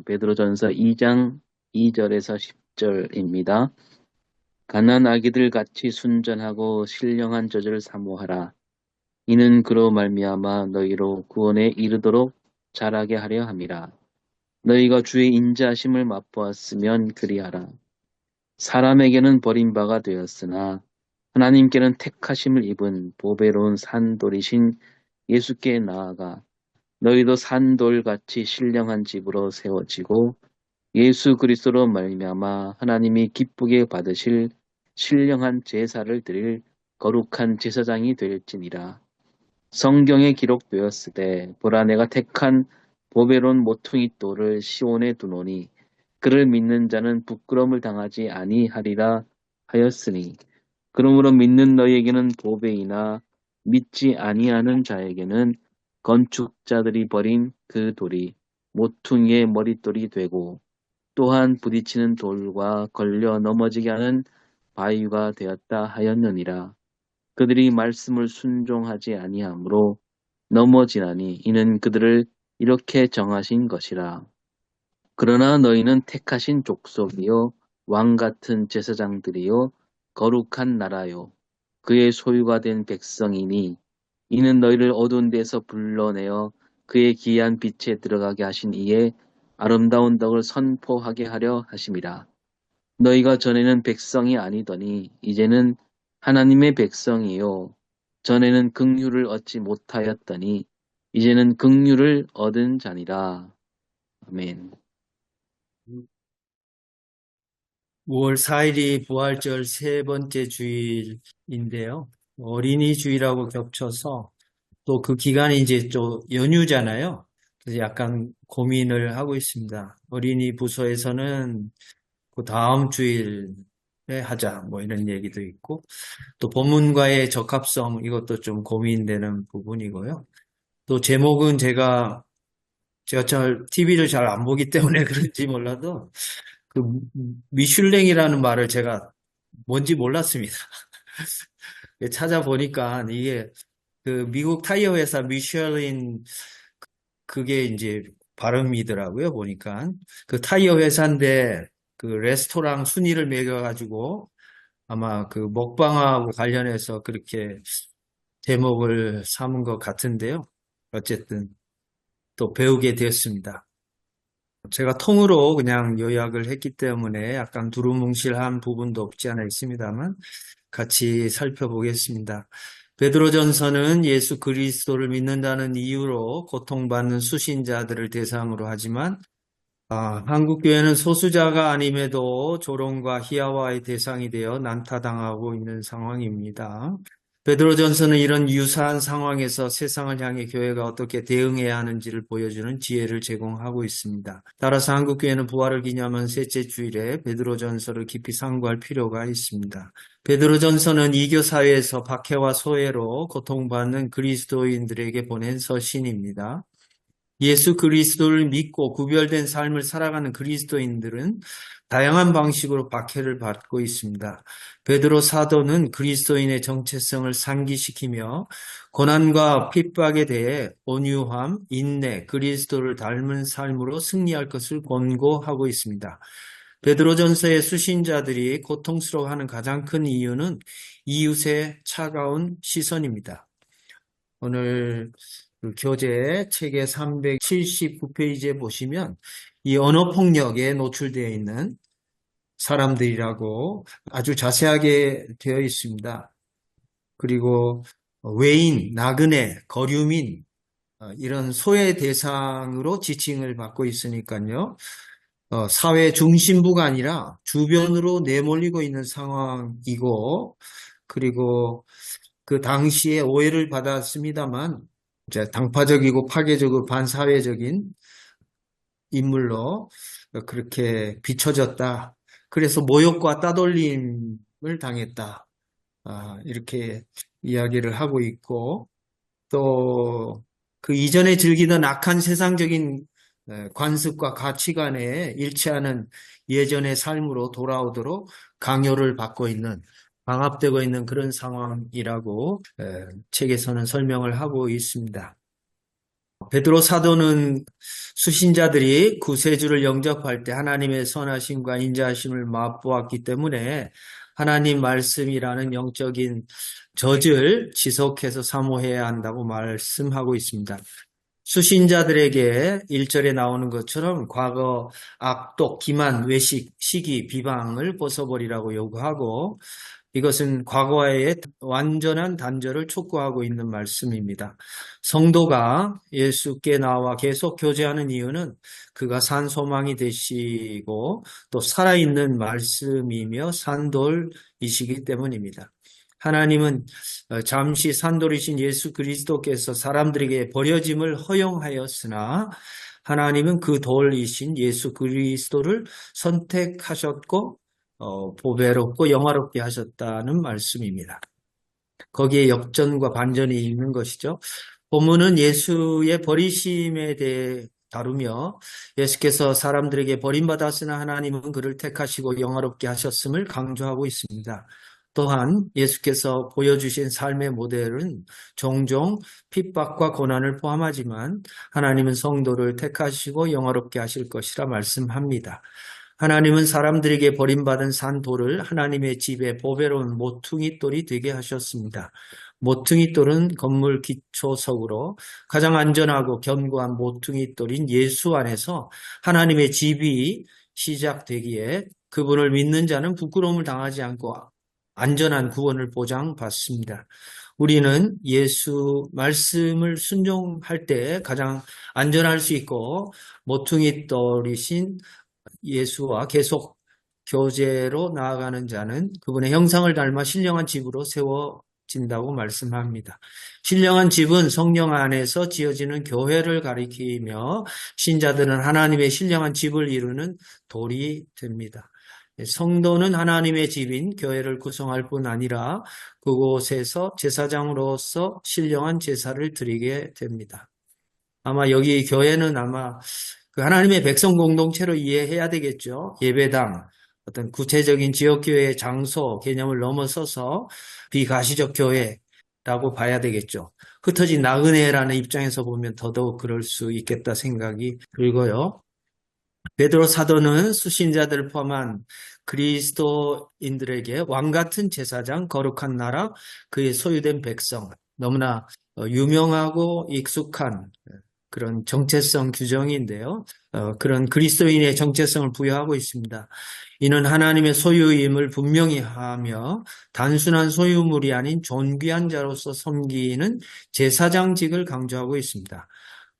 베드로전서 2장 2절에서 10절입니다. 가난 아기들 같이 순전하고 신령한 젖을 사모하라. 이는 그로 말미암아 너희로 구원에 이르도록 자라게 하려 함이라. 너희가 주의 인자하심을 맛보았으면 그리하라. 사람에게는 버림받아 되었으나 하나님께는 택하심을 입은 보배로운 산돌이신 예수께 나아가 너희도 산돌같이 신령한 집으로 세워지고 예수 그리스도로 말미암아 하나님이 기쁘게 받으실 신령한 제사를 드릴 거룩한 제사장이 될지니라. 성경에 기록되었으되 보라 내가 택한 보배로운 모퉁이 돌을 시온에 두노니 그를 믿는 자는 부끄러움을 당하지 아니하리라 하였으니 그러므로 믿는 너희에게는 보배이나 믿지 아니하는 자에게는 건축자들이 버린 그 돌이 모퉁이의 머릿돌이 되고 또한 부딪히는 돌과 걸려 넘어지게 하는 바위가 되었다 하였느니라. 그들이 말씀을 순종하지 아니하므로 넘어지나니 이는 그들을 이렇게 정하신 것이라. 그러나 너희는 택하신 족속이요 왕 같은 제사장들이요 거룩한 나라요 그의 소유가 된 백성이니 이는 너희를 어두운 데서 불러내어 그의 기이한 빛에 들어가게 하신 이의 아름다운 덕을 선포하게 하려 하심이라. 너희가 전에는 백성이 아니더니 이제는 하나님의 백성이요 전에는 긍휼을 얻지 못하였더니 이제는 긍휼을 얻은 자니라. 아멘. 5월 4일이 부활절 세 번째 주일인데요. 어린이 주일하고 겹쳐서 또 그 기간이 이제 또 연휴잖아요. 그래서 약간 고민을 하고 있습니다. 어린이 부서에서는 그 다음 주일에 하자 뭐 이런 얘기도 있고 또 본문과의 적합성 이것도 좀 고민되는 부분이고요. 또 제목은 제가 잘 TV를 잘 안 보기 때문에 그런지 몰라도 그 미슐랭이라는 말을 제가 뭔지 몰랐습니다. 찾아보니까 이게 그 미국 타이어 회사 미슐린 그게 이제 발음이더라고요. 보니까 그 타이어 회사인데 그 레스토랑 순위를 매겨가지고 아마 그 먹방하고 관련해서 그렇게 제목을 삼은 것 같은데요. 어쨌든 또 배우게 되었습니다. 제가 통으로 그냥 요약을 했기 때문에 약간 두루뭉실한 부분도 없지 않아 있습니다만 같이 살펴보겠습니다. 베드로전서는 예수 그리스도를 믿는다는 이유로 고통받는 수신자들을 대상으로 하지만 한국교회는 소수자가 아님에도 조롱과 희화화의 대상이 되어 난타당하고 있는 상황입니다. 베드로전서는 이런 유사한 상황에서 세상을 향해 교회가 어떻게 대응해야 하는지를 보여주는 지혜를 제공하고 있습니다. 따라서 한국교회는 부활을 기념한 셋째 주일에 베드로전서를 깊이 상고할 필요가 있습니다. 베드로전서는 이교 사회에서 박해와 소외로 고통받는 그리스도인들에게 보낸 서신입니다. 예수 그리스도를 믿고 구별된 삶을 살아가는 그리스도인들은 다양한 방식으로 박해를 받고 있습니다. 베드로 사도는 그리스도인의 정체성을 상기시키며 고난과 핍박에 대해 온유함, 인내, 그리스도를 닮은 삶으로 승리할 것을 권고하고 있습니다. 베드로전서의 수신자들이 고통스러워하는 가장 큰 이유는 이웃의 차가운 시선입니다. 오늘 그 교재 책의 379페이지에 보시면 이 언어폭력에 노출되어 있는 사람들이라고 아주 자세하게 되어 있습니다. 그리고 외인, 나그네, 거류민 이런 소외 대상으로 지칭을 받고 있으니까요. 사회 중심부가 아니라 주변으로 내몰리고 있는 상황이고 그리고 그 당시에 오해를 받았습니다만 이제 당파적이고 파괴적이고 반사회적인 인물로 그렇게 비춰졌다. 그래서 모욕과 따돌림을 당했다. 이렇게 이야기를 하고 있고 또 그 이전에 즐기던 악한 세상적인 관습과 가치관에 일치하는 예전의 삶으로 돌아오도록 강요를 받고 있는 방압되고 있는 그런 상황이라고 책에서는 설명을 하고 있습니다. 베드로 사도는 수신자들이 구세주를 영접할 때 하나님의 선하심과 인자하심을 맛보았기 때문에 하나님 말씀이라는 영적인 젖을 지속해서 사모해야 한다고 말씀하고 있습니다. 수신자들에게 1절에 나오는 것처럼 과거 악독, 기만, 외식, 시기, 비방을 벗어버리라고 요구하고 이것은 과거의 완전한 단절을 촉구하고 있는 말씀입니다. 성도가 예수께 나와 계속 교제하는 이유는 그가 산 소망이 되시고 또 살아있는 말씀이며 산돌이시기 때문입니다. 하나님은 잠시 산돌이신 예수 그리스도께서 사람들에게 버려짐을 허용하였으나 하나님은 그 돌이신 예수 그리스도를 선택하셨고 보배롭고 영화롭게 하셨다는 말씀입니다. 거기에 역전과 반전이 있는 것이죠. 본문은 예수의 버리심에 대해 다루며 예수께서 사람들에게 버림받았으나 하나님은 그를 택하시고 영화롭게 하셨음을 강조하고 있습니다. 또한 예수께서 보여주신 삶의 모델은 종종 핍박과 고난을 포함하지만 하나님은 성도를 택하시고 영화롭게 하실 것이라 말씀합니다. 하나님은 사람들에게 버림받은 산돌을 하나님의 집에 보배로운 모퉁이 돌이 되게 하셨습니다. 모퉁이 돌은 건물 기초석으로 가장 안전하고 견고한 모퉁이 돌인 예수 안에서 하나님의 집이 시작되기에 그분을 믿는 자는 부끄러움을 당하지 않고 안전한 구원을 보장받습니다. 우리는 예수 말씀을 순종할 때 가장 안전할 수 있고 모퉁이 돌이신 예수와 계속 교제로 나아가는 자는 그분의 형상을 닮아 신령한 집으로 세워진다고 말씀합니다. 신령한 집은 성령 안에서 지어지는 교회를 가리키며 신자들은 하나님의 신령한 집을 이루는 돌이 됩니다. 성도는 하나님의 집인 교회를 구성할 뿐 아니라 그곳에서 제사장으로서 신령한 제사를 드리게 됩니다. 아마 여기 교회는 아마 그 하나님의 백성 공동체로 이해해야 되겠죠. 예배당, 어떤 구체적인 지역교회의 장소 개념을 넘어서서 비가시적 교회라고 봐야 되겠죠. 흩어진 나그네라는 입장에서 보면 더더욱 그럴 수 있겠다 생각이 들고요. 베드로 사도는 수신자들을 포함한 그리스도인들에게 왕같은 제사장, 거룩한 나라, 그의 소유된 백성, 너무나 유명하고 익숙한 그런 정체성 규정인데요. 그런 그리스도인의 정체성을 부여하고 있습니다. 이는 하나님의 소유임을 분명히 하며 단순한 소유물이 아닌 존귀한 자로서 섬기는 제사장직을 강조하고 있습니다.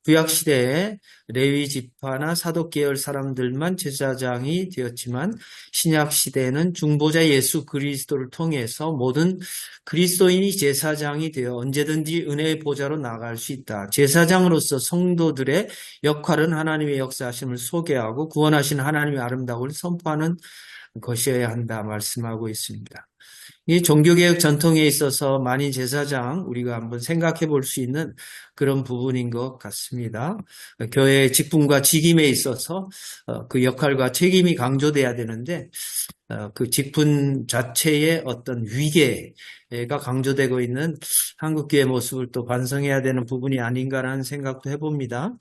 구약시대에 레위 지파나 사독 계열 사람들만 제사장이 되었지만 신약시대에는 중보자 예수 그리스도를 통해서 모든 그리스도인이 제사장이 되어 언제든지 은혜의 보좌로 나아갈 수 있다. 제사장으로서 성도들의 역할은 하나님의 역사하심을 소개하고 구원하신 하나님의 아름다움을 선포하는 것이어야 한다 말씀하고 있습니다. 이 종교개혁 전통에 있어서 만인 제사장 우리가 한번 생각해 볼 수 있는 그런 부분인 것 같습니다. 교회의 직분과 직임에 있어서 그 역할과 책임이 강조돼야 되는데 그 직분 자체의 어떤 위계가 강조되고 있는 한국교회 모습을 또 반성해야 되는 부분이 아닌가라는 생각도 해봅니다.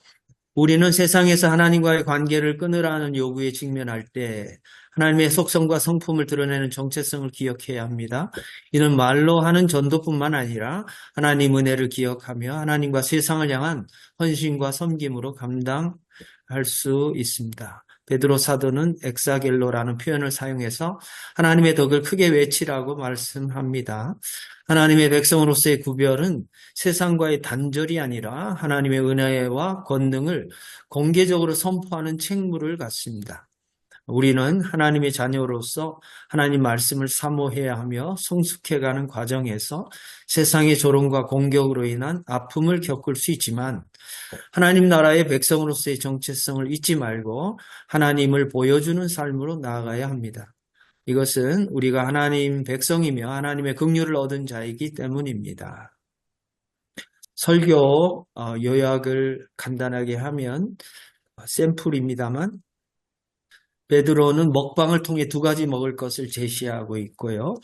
우리는 세상에서 하나님과의 관계를 끊으라는 요구에 직면할 때 하나님의 속성과 성품을 드러내는 정체성을 기억해야 합니다. 이는 말로 하는 전도뿐만 아니라 하나님 은혜를 기억하며 하나님과 세상을 향한 헌신과 섬김으로 감당할 수 있습니다. 베드로 사도는 엑사겔로라는 표현을 사용해서 하나님의 덕을 크게 외치라고 말씀합니다. 하나님의 백성으로서의 구별은 세상과의 단절이 아니라 하나님의 은혜와 권능을 공개적으로 선포하는 책무를 갖습니다. 우리는 하나님의 자녀로서 하나님 말씀을 사모해야 하며 성숙해가는 과정에서 세상의 조롱과 공격으로 인한 아픔을 겪을 수 있지만 하나님 나라의 백성으로서의 정체성을 잊지 말고 하나님을 보여주는 삶으로 나아가야 합니다. 이것은 우리가 하나님 백성이며 하나님의 긍휼을 얻은 자이기 때문입니다. 설교 요약을 간단하게 하면 샘플입니다만 베드로는 먹방을 통해 두 가지 먹을 것을 제시하고 있고요.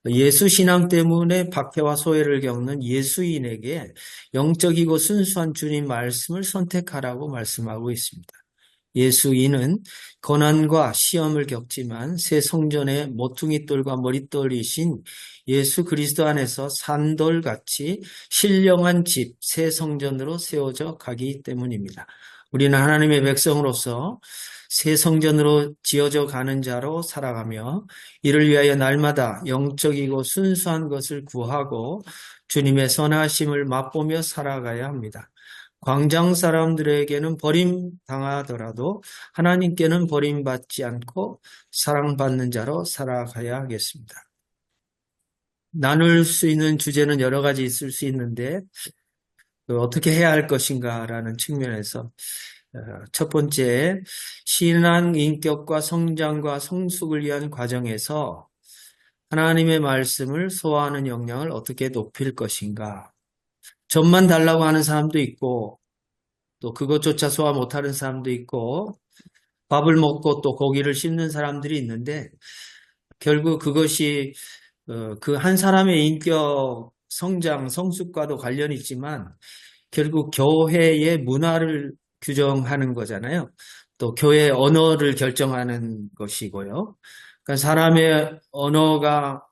예수 신앙 때문에 박해와 소외를 겪는 예수인에게 영적이고 순수한 주님 말씀을 선택하라고 말씀하고 있습니다. 예수인은 고난과 시험을 겪지만 새 성전의 모퉁이 돌과 머릿돌이신 예수 그리스도 안에서 산돌같이 신령한 집, 새 성전으로 세워져 가기 때문입니다. 우리는 하나님의 백성으로서 새 성전으로 지어져 가는 자로 살아가며 이를 위하여 날마다 영적이고 순수한 것을 구하고 주님의 선하심을 맛보며 살아가야 합니다. 광장 사람들에게는 버림당하더라도 하나님께는 버림받지 않고 사랑받는 자로 살아가야 하겠습니다. 나눌 수 있는 주제는 여러 가지 있을 수 있는데 어떻게 해야 할 것인가라는 측면에서 첫 번째, 신앙 인격과 성장과 성숙을 위한 과정에서 하나님의 말씀을 소화하는 역량을 어떻게 높일 것인가. 점만 달라고 하는 사람도 있고 또 그것조차 소화 못하는 사람도 있고 밥을 먹고 또 고기를 씹는 사람들이 있는데 결국 그것이 그 한 사람의 인격 성장, 성숙과도 관련이 있지만 결국 교회의 문화를 규정하는 거잖아요. 또 교회의 언어를 결정하는 것이고요. 그러니까 사람의 언어가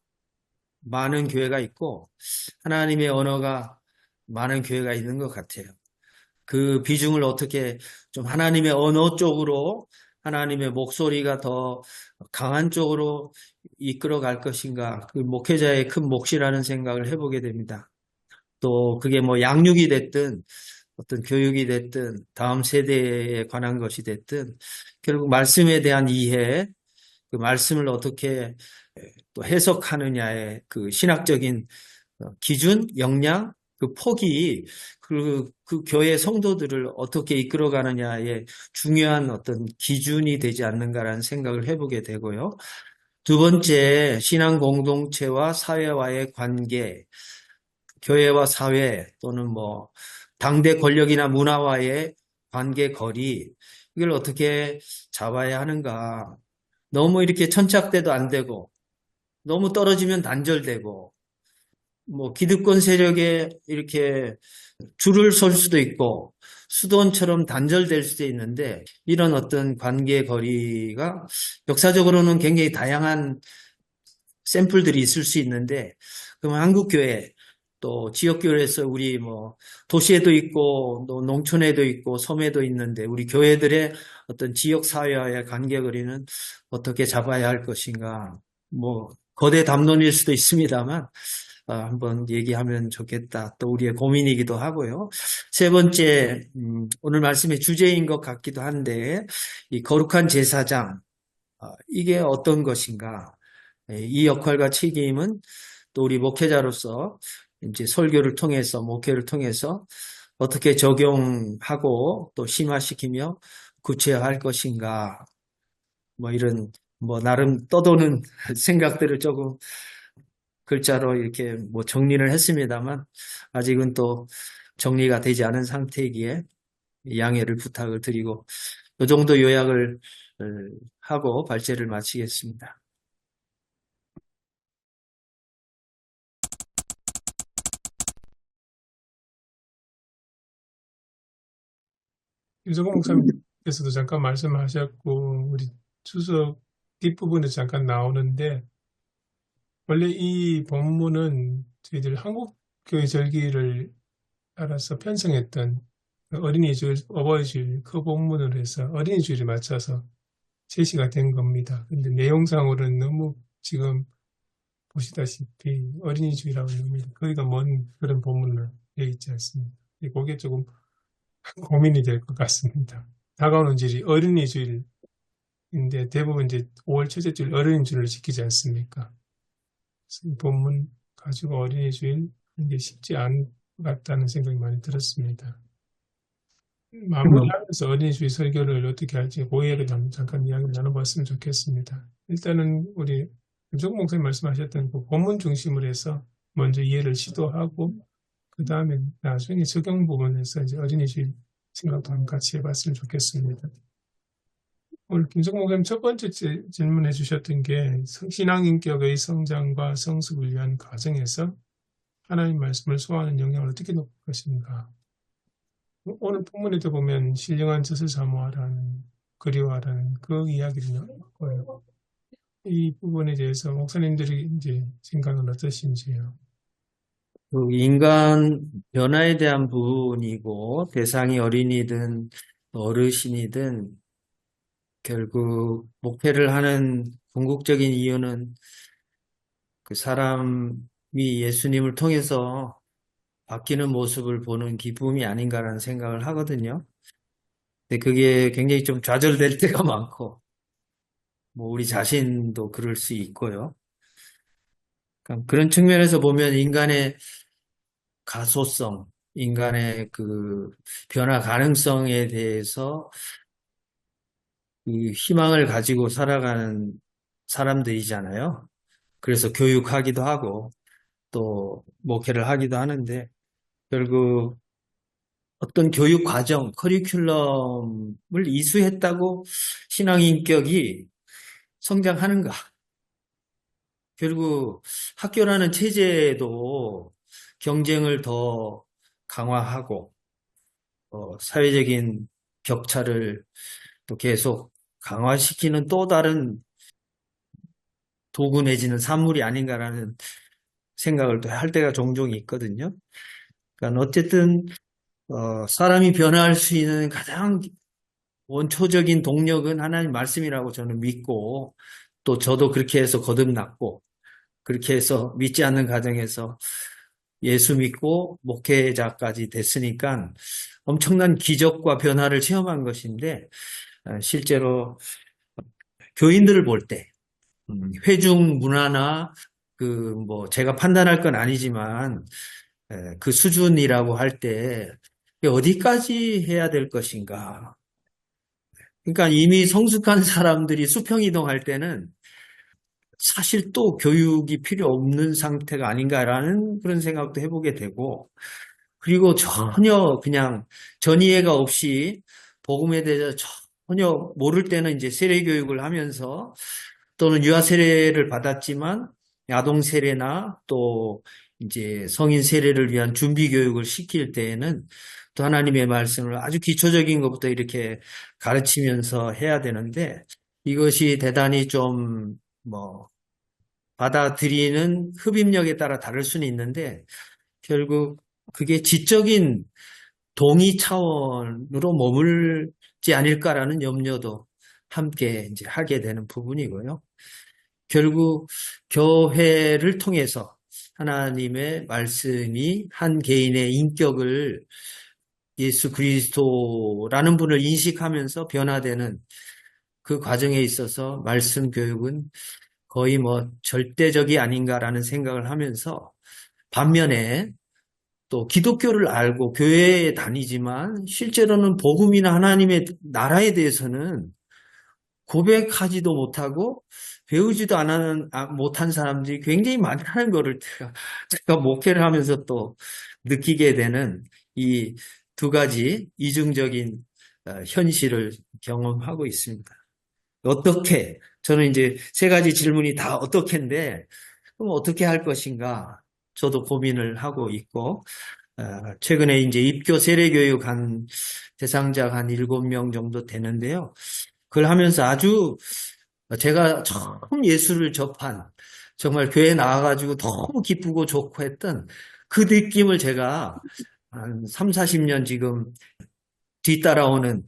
많은 교회가 있고 하나님의 언어가 많은 교회가 있는 것 같아요. 그 비중을 어떻게 좀 하나님의 언어 쪽으로 하나님의 목소리가 더 강한 쪽으로 이끌어 갈 것인가. 그 목회자의 큰 몫이라는 생각을 해보게 됩니다. 또 그게 뭐 양육이 됐든 어떤 교육이 됐든 다음 세대에 관한 것이 됐든 결국 말씀에 대한 이해, 그 말씀을 어떻게 또 해석하느냐의 그 신학적인 기준, 역량, 그 폭이 그 교회 성도들을 어떻게 이끌어가느냐의 중요한 어떤 기준이 되지 않는가라는 생각을 해보게 되고요. 두 번째, 신앙 공동체와 사회와의 관계, 교회와 사회 또는 뭐 당대 권력이나 문화와의 관계 거리, 이걸 어떻게 잡아야 하는가. 너무 이렇게 천착돼도 안 되고, 너무 떨어지면 단절되고, 뭐 기득권 세력에 이렇게 줄을 설 수도 있고 수도원처럼 단절될 수도 있는데 이런 어떤 관계 거리가 역사적으로는 굉장히 다양한 샘플들이 있을 수 있는데 그럼 한국교회 또 지역교회에서 우리 뭐 도시에도 있고 또 농촌에도 있고 섬에도 있는데 우리 교회들의 어떤 지역사회와의 관계거리는 어떻게 잡아야 할 것인가 뭐 거대 담론일 수도 있습니다만 한번 얘기하면 좋겠다. 또 우리의 고민이기도 하고요. 세 번째, 오늘 말씀의 주제인 것 같기도 한데, 이 거룩한 제사장, 이게 어떤 것인가? 이 역할과 책임은 또 우리 목회자로서 이제 설교를 통해서, 목회를 통해서 어떻게 적용하고 또 심화시키며 구체화할 것인가? 뭐 이런, 뭐 나름 떠도는 생각들을 조금 글자로 이렇게 뭐 정리를 했습니다만 아직은 또 정리가 되지 않은 상태이기에 양해를 부탁을 드리고 이 정도 요약을 하고 발제를 마치겠습니다. 유성호 목사님께서도 잠깐 말씀하셨고, 우리 추석 뒷부분에 잠깐 나오는데, 원래 이 본문은 저희들 한국교회 절기를 따라서 편성했던 그 어린이 주일, 어버이 주일 그 본문으로 해서 어린이 주일에 맞춰서 제시가 된 겁니다. 근데 내용상으로는 너무 지금 보시다시피 어린이 주일하고 너무 거리가 먼 그런 본문으로 되어 있지 않습니다. 그게 조금 고민이 될 것 같습니다. 다가오는 주일이 어린이 주일인데 대부분 이제 5월 첫째 주일 어린이 주일을 지키지 않습니까? 그래서 이 본문 가지고 어린이 주일 하는 게 쉽지 않을 것 같다는 생각이 많이 들었습니다. 마무리하면서 어린이 주일 설교를 어떻게 할지 고해를 잠깐 이야기를 나눠봤으면 좋겠습니다. 일단은 우리 김종 목사님 말씀하셨던 그 본문 중심으로 해서 먼저 이해를 시도하고 그 다음에 나중에 적용 부분에서 이제 어린이 주일 생각도 한번 같이 해봤으면 좋겠습니다. 오늘 김성 목사님 첫 번째 질문해 주셨던 게 신앙인격의 성장과 성숙을 위한 과정에서 하나님 말씀을 소화하는 영향을 어떻게 높일 것인가. 오늘 본문에도 보면 신령한 젖을 사모하라는, 그리워하라는 그 이야기를 나와요. 이 부분에 대해서 목사님들이 이제 생각은 어떠신지요? 그 인간 변화에 대한 부분이고 대상이 어린이든 어르신이든 결국 목회를 하는 궁극적인 이유는 그 사람이 예수님을 통해서 바뀌는 모습을 보는 기쁨이 아닌가라는 생각을 하거든요. 근데 그게 굉장히 좀 좌절될 때가 많고, 뭐 우리 자신도 그럴 수 있고요. 그러니까 그런 측면에서 보면 인간의 가소성, 인간의 그 변화 가능성에 대해서 이 희망을 가지고 살아가는 사람들이잖아요. 그래서 교육하기도 하고 또 목회를 하기도 하는데 결국 어떤 교육 과정, 커리큘럼을 이수했다고 신앙 인격이 성장하는가? 결국 학교라는 체제도 경쟁을 더 강화하고 사회적인 격차를 또 계속 강화시키는 또 다른 도구 내지는 산물이 아닌가라는 생각을 또 할 때가 종종 있거든요. 그러니까 어쨌든 사람이 변화할 수 있는 가장 원초적인 동력은 하나님 말씀이라고 저는 믿고 또 저도 그렇게 해서 거듭났고 그렇게 해서 믿지 않는 가정에서 예수 믿고 목회자까지 됐으니까 엄청난 기적과 변화를 체험한 것인데 실제로 교인들을 볼 때 회중 문화나 그 뭐 제가 판단할 건 아니지만 그 수준이라고 할 때 어디까지 해야 될 것인가? 그러니까 이미 성숙한 사람들이 수평 이동할 때는 사실 또 교육이 필요 없는 상태가 아닌가라는 그런 생각도 해보게 되고, 그리고 전혀 그냥 전이해가 없이 복음에 대해서 전혀 모를 때는 이제 세례 교육을 하면서 또는 유아 세례를 받았지만 아동 세례나 또 이제 성인 세례를 위한 준비 교육을 시킬 때에는 또 하나님의 말씀을 아주 기초적인 것부터 이렇게 가르치면서 해야 되는데 이것이 대단히 좀 뭐 받아들이는 흡입력에 따라 다를 수는 있는데 결국 그게 지적인 동의 차원으로 머물지 않을까라는 염려도 함께 이제 하게 되는 부분이고요. 결국 교회를 통해서 하나님의 말씀이 한 개인의 인격을 예수 그리스도라는 분을 인식하면서 변화되는 그 과정에 있어서 말씀 교육은 거의 뭐 절대적이 아닌가라는 생각을 하면서 반면에 또 기독교를 알고 교회에 다니지만 실제로는 복음이나 하나님의 나라에 대해서는 고백하지도 못하고 배우지도 못한 사람들이 굉장히 많다는 거를 제가 목회를 하면서 또 느끼게 되는 이 두 가지 이중적인 현실을 경험하고 있습니다. 어떻게? 저는 이제 세 가지 질문이 다 어떻게인데 그럼 어떻게 할 것인가? 저도 고민을 하고 있고 최근에 이제 입교 세례 교육 한 대상자가 한 7명 정도 되는데요. 그걸 하면서 아주 제가 처음 예수를 접한 정말 교회에 나와가지고 너무 기쁘고 좋고 했던 그 느낌을 제가 한 3, 40년 지금 뒤따라오는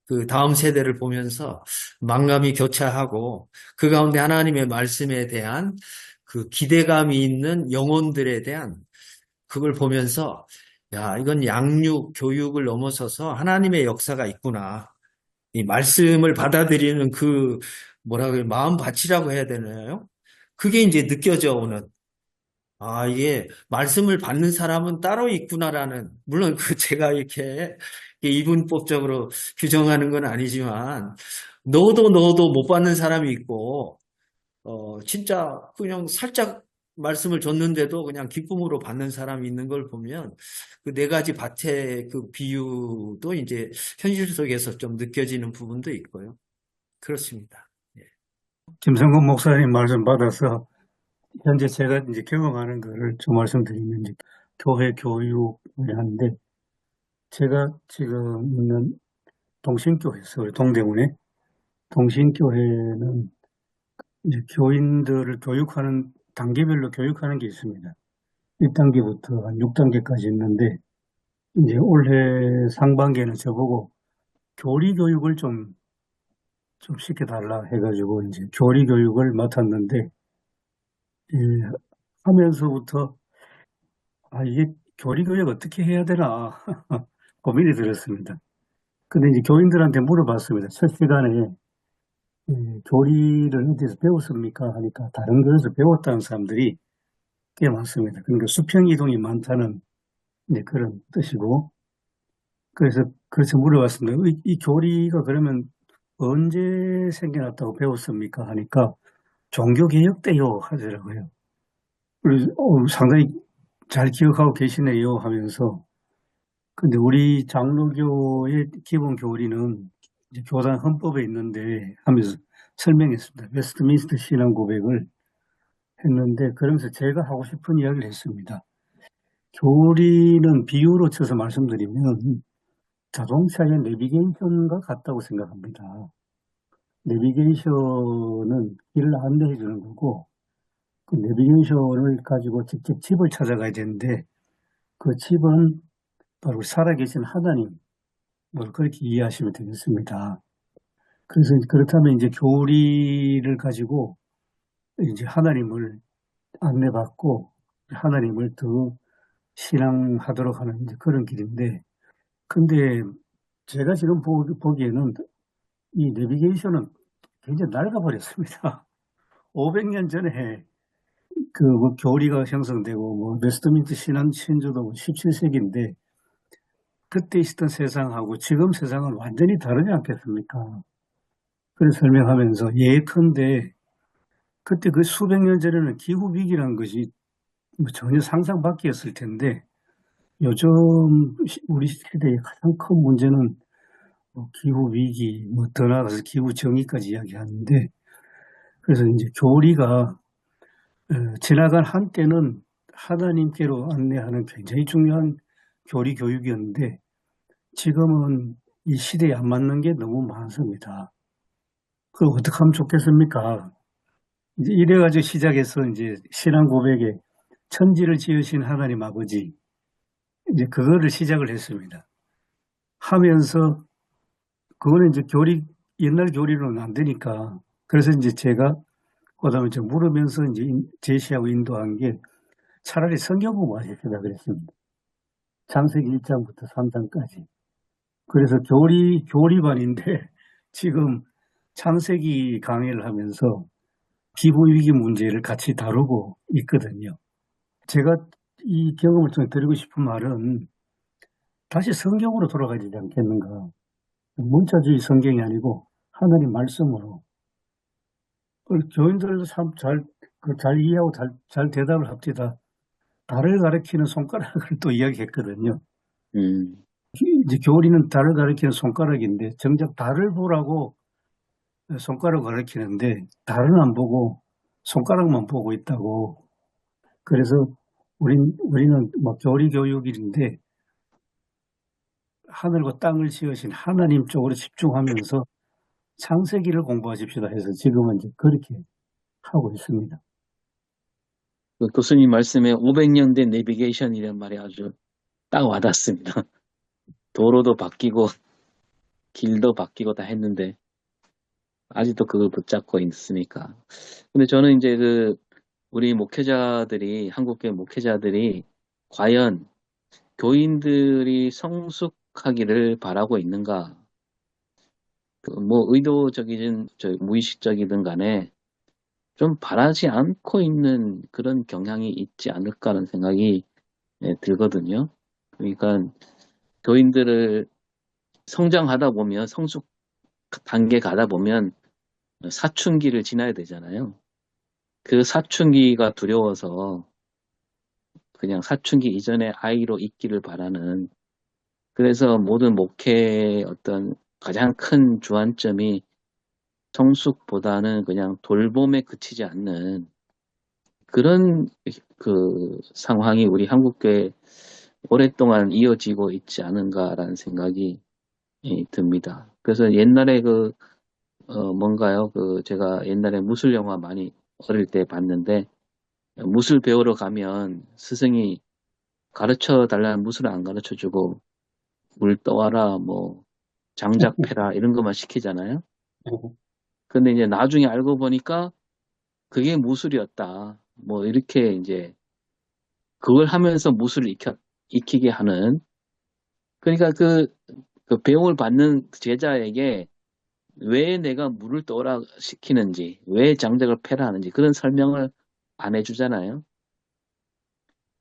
그 다음 세대를 보면서 만감이 교차하고 그 가운데 하나님의 말씀에 대한 그 기대감이 있는 영혼들에 대한 그걸 보면서 야, 이건 양육, 교육을 넘어서서 하나님의 역사가 있구나. 이 말씀을 받아들이는 그 뭐라고 마음 밭이라고 해야 되나요? 그게 이제 느껴져 오는 이게 말씀을 받는 사람은 따로 있구나라는 물론 그 제가 이렇게 이분법적으로 규정하는 건 아니지만 넣어도 못 받는 사람이 있고 진짜 그냥 살짝 말씀을 줬는데도 그냥 기쁨으로 받는 사람이 있는 걸 보면 그 네 가지 밭의 그 비유도 이제 현실 속에서 좀 느껴지는 부분도 있고요. 그렇습니다. 예. 김성근 목사님 말씀 받아서 현재 제가 이제 경험하는 거를 좀 말씀드리면 이제 교회 교육을 하는데 제가 지금 있는 동신교회 서울 동대문에 동신교회는 이제 교인들을 교육하는 단계별로 교육하는 게 있습니다. 1단계부터 한 6단계까지 있는데 이제 올해 상반기에는 저보고 교리 교육을 좀 시켜달라 해가지고 이제 교리 교육을 맡았는데 예, 하면서부터 이게 교리 교육 어떻게 해야 되나 고민이 들었습니다. 근데 이제 교인들한테 물어봤습니다. 첫 시간에 교리를 어디서 배웠습니까? 하니까 다른 곳에서 배웠다는 사람들이 꽤 많습니다. 그러니까 수평 이동이 많다는 이제 그런 뜻이고 그래서 물어봤습니다. 이 교리가 그러면 언제 생겨났다고 배웠습니까? 하니까 종교개혁 때요 하더라고요. 그래서 상당히 잘 기억하고 계시네요 하면서 근데 우리 장로교의 기본 교리는 이제 교단 헌법에 있는데 하면서 설명했습니다. 웨스트민스터 신앙 고백을 했는데 그러면서 제가 하고 싶은 이야기를 했습니다. 교리는 비유로 쳐서 말씀드리면 자동차의 내비게이션과 같다고 생각합니다. 내비게이션은 길을 안내해 주는 거고 그 내비게이션을 가지고 직접 집을 찾아가야 되는데 그 집은 바로 살아계신 하나님 그렇게 이해하시면 되겠습니다. 그래서 그렇다면 이제 교리를 가지고 이제 하나님을 안내받고 하나님을 더 신앙하도록 하는 이제 그런 길인데 근데 제가 지금 보기에는 이 내비게이션은 굉장히 낡아버렸습니다. 500년 전에 그 뭐 교리가 형성되고 뭐 웨스트민스터 신조도 17세기인데 그때 있었던 세상하고 지금 세상은 완전히 다르지 않겠습니까? 그래서 설명하면서 예컨대 그때 그 수백 년 전에는 기후 위기라는 것이 뭐 전혀 상상 밖이었을 텐데 요즘 우리 시대의 가장 큰 문제는 뭐 기후 위기, 뭐 더 나아가서 기후 정의까지 이야기하는데 그래서 이제 교리가 지나간 한때는 하나님께로 안내하는 굉장히 중요한 교리 교육이었는데 지금은 이 시대에 안 맞는 게 너무 많습니다. 그걸 어떻게 하면 좋겠습니까? 이제 이래가지고 시작해서 이제 신앙 고백에 천지를 지으신 하나님 아버지 이제 그거를 시작을 했습니다. 하면서 그거는 이제 옛날 교리로는 안 되니까 그래서 이제 제가 그다음에 좀 물으면서 이제 제시하고 인도한 게 차라리 성경 공부하십시다 그랬습니다. 창세기 1장부터 3장까지. 그래서 교리반인데 지금 창세기 강의를 하면서 기후위기 문제를 같이 다루고 있거든요. 제가 이 경험을 통해 드리고 싶은 말은 다시 성경으로 돌아가야 되지 않겠는가. 문자주의 성경이 아니고 하나님 말씀으로. 교인들도 참 잘 이해하고 잘 대답을 합니다. 달을 가리키는 손가락을 또 이야기했거든요. 이제 교리는 달을 가리키는 손가락인데 정작 달을 보라고 손가락을 가리키는데 달은 안 보고 손가락만 보고 있다고. 그래서 우리는 뭐 교리 교육인데 하늘과 땅을 지으신 하나님 쪽으로 집중하면서 창세기를 공부하십시다 해서 지금은 이제 그렇게 하고 있습니다. 그 교수님 말씀에 500년 된 내비게이션이란 말이 아주 딱 와닿습니다. 도로도 바뀌고 길도 바뀌고 다 했는데 아직도 그걸 붙잡고 있으니까. 근데 저는 이제 우리 목회자들이 한국교회 목회자들이 과연 교인들이 성숙하기를 바라고 있는가? 뭐 의도적이든 무의식적이든 간에 좀 바라지 않고 있는 그런 경향이 있지 않을까 하는 생각이 들거든요. 그러니까 교인들을 성장하다 보면 성숙 단계 가다 보면 사춘기를 지나야 되잖아요. 그 사춘기가 두려워서 그냥 사춘기 이전에 아이로 있기를 바라는 그래서 모든 목회의 어떤 가장 큰 주안점이 성숙보다는 그냥 돌봄에 그치지 않는 그런 그 상황이 우리 한국교회에 오랫동안 이어지고 있지 않은가라는 생각이 듭니다. 그래서 옛날에 뭔가요? 제가 옛날에 무술 영화 많이 어릴 때 봤는데, 무술 배우러 가면 스승이 가르쳐 달라는 무술을 안 가르쳐 주고, 물 떠와라, 뭐, 장작 패라, 이런 것만 시키잖아요. 근데 이제 나중에 알고 보니까 그게 무술이었다. 뭐, 이렇게 이제, 그걸 하면서 무술을 익히게 하는, 그러니까 그 배움을 받는 제자에게 왜 내가 물을 떠오라 시키는지, 왜 장작을 패라 하는지 그런 설명을 안 해주잖아요.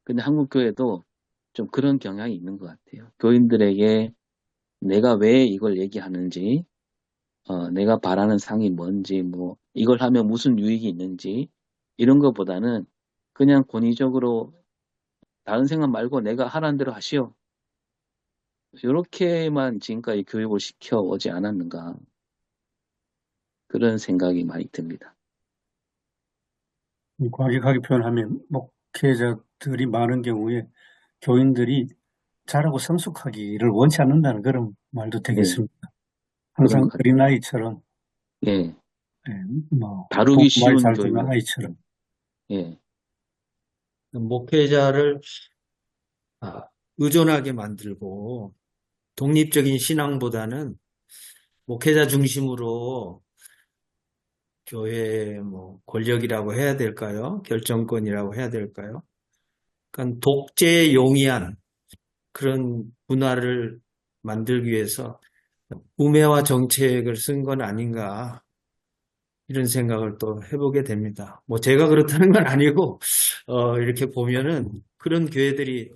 근데 한국 교회도 좀 그런 경향이 있는 것 같아요. 교인들에게 내가 왜 이걸 얘기하는지, 내가 바라는 상이 뭔지, 뭐 이걸 하면 무슨 유익이 있는지 이런 것보다는 그냥 권위적으로 다른 생각 말고 내가 하라는 대로 하시오. 이렇게만 지금까지 교육을 시켜오지 않았는가 그런 생각이 많이 듭니다. 과격하게 표현하면 목회자들이 많은 경우에 교인들이 잘하고 성숙하기를 원치 않는다는 그런 말도 네, 되겠습니다. 그런 항상 것 같아요. 어린아이처럼, 예, 뭐, 다루기 말 쉬운 잘 듣는 교육을, 아이처럼. 예, 목회자를 의존하게 만들고 독립적인 신앙보다는 목회자 중심으로 교회 뭐 권력이라고 해야 될까요? 결정권이라고 해야 될까요? 그러니까 독재에 용이한 그런 문화를 만들기 위해서 우매화 정책을 쓴 건 아닌가 이런 생각을 또 해보게 됩니다. 뭐 제가 그렇다는 건 아니고 이렇게 보면은 그런 교회들이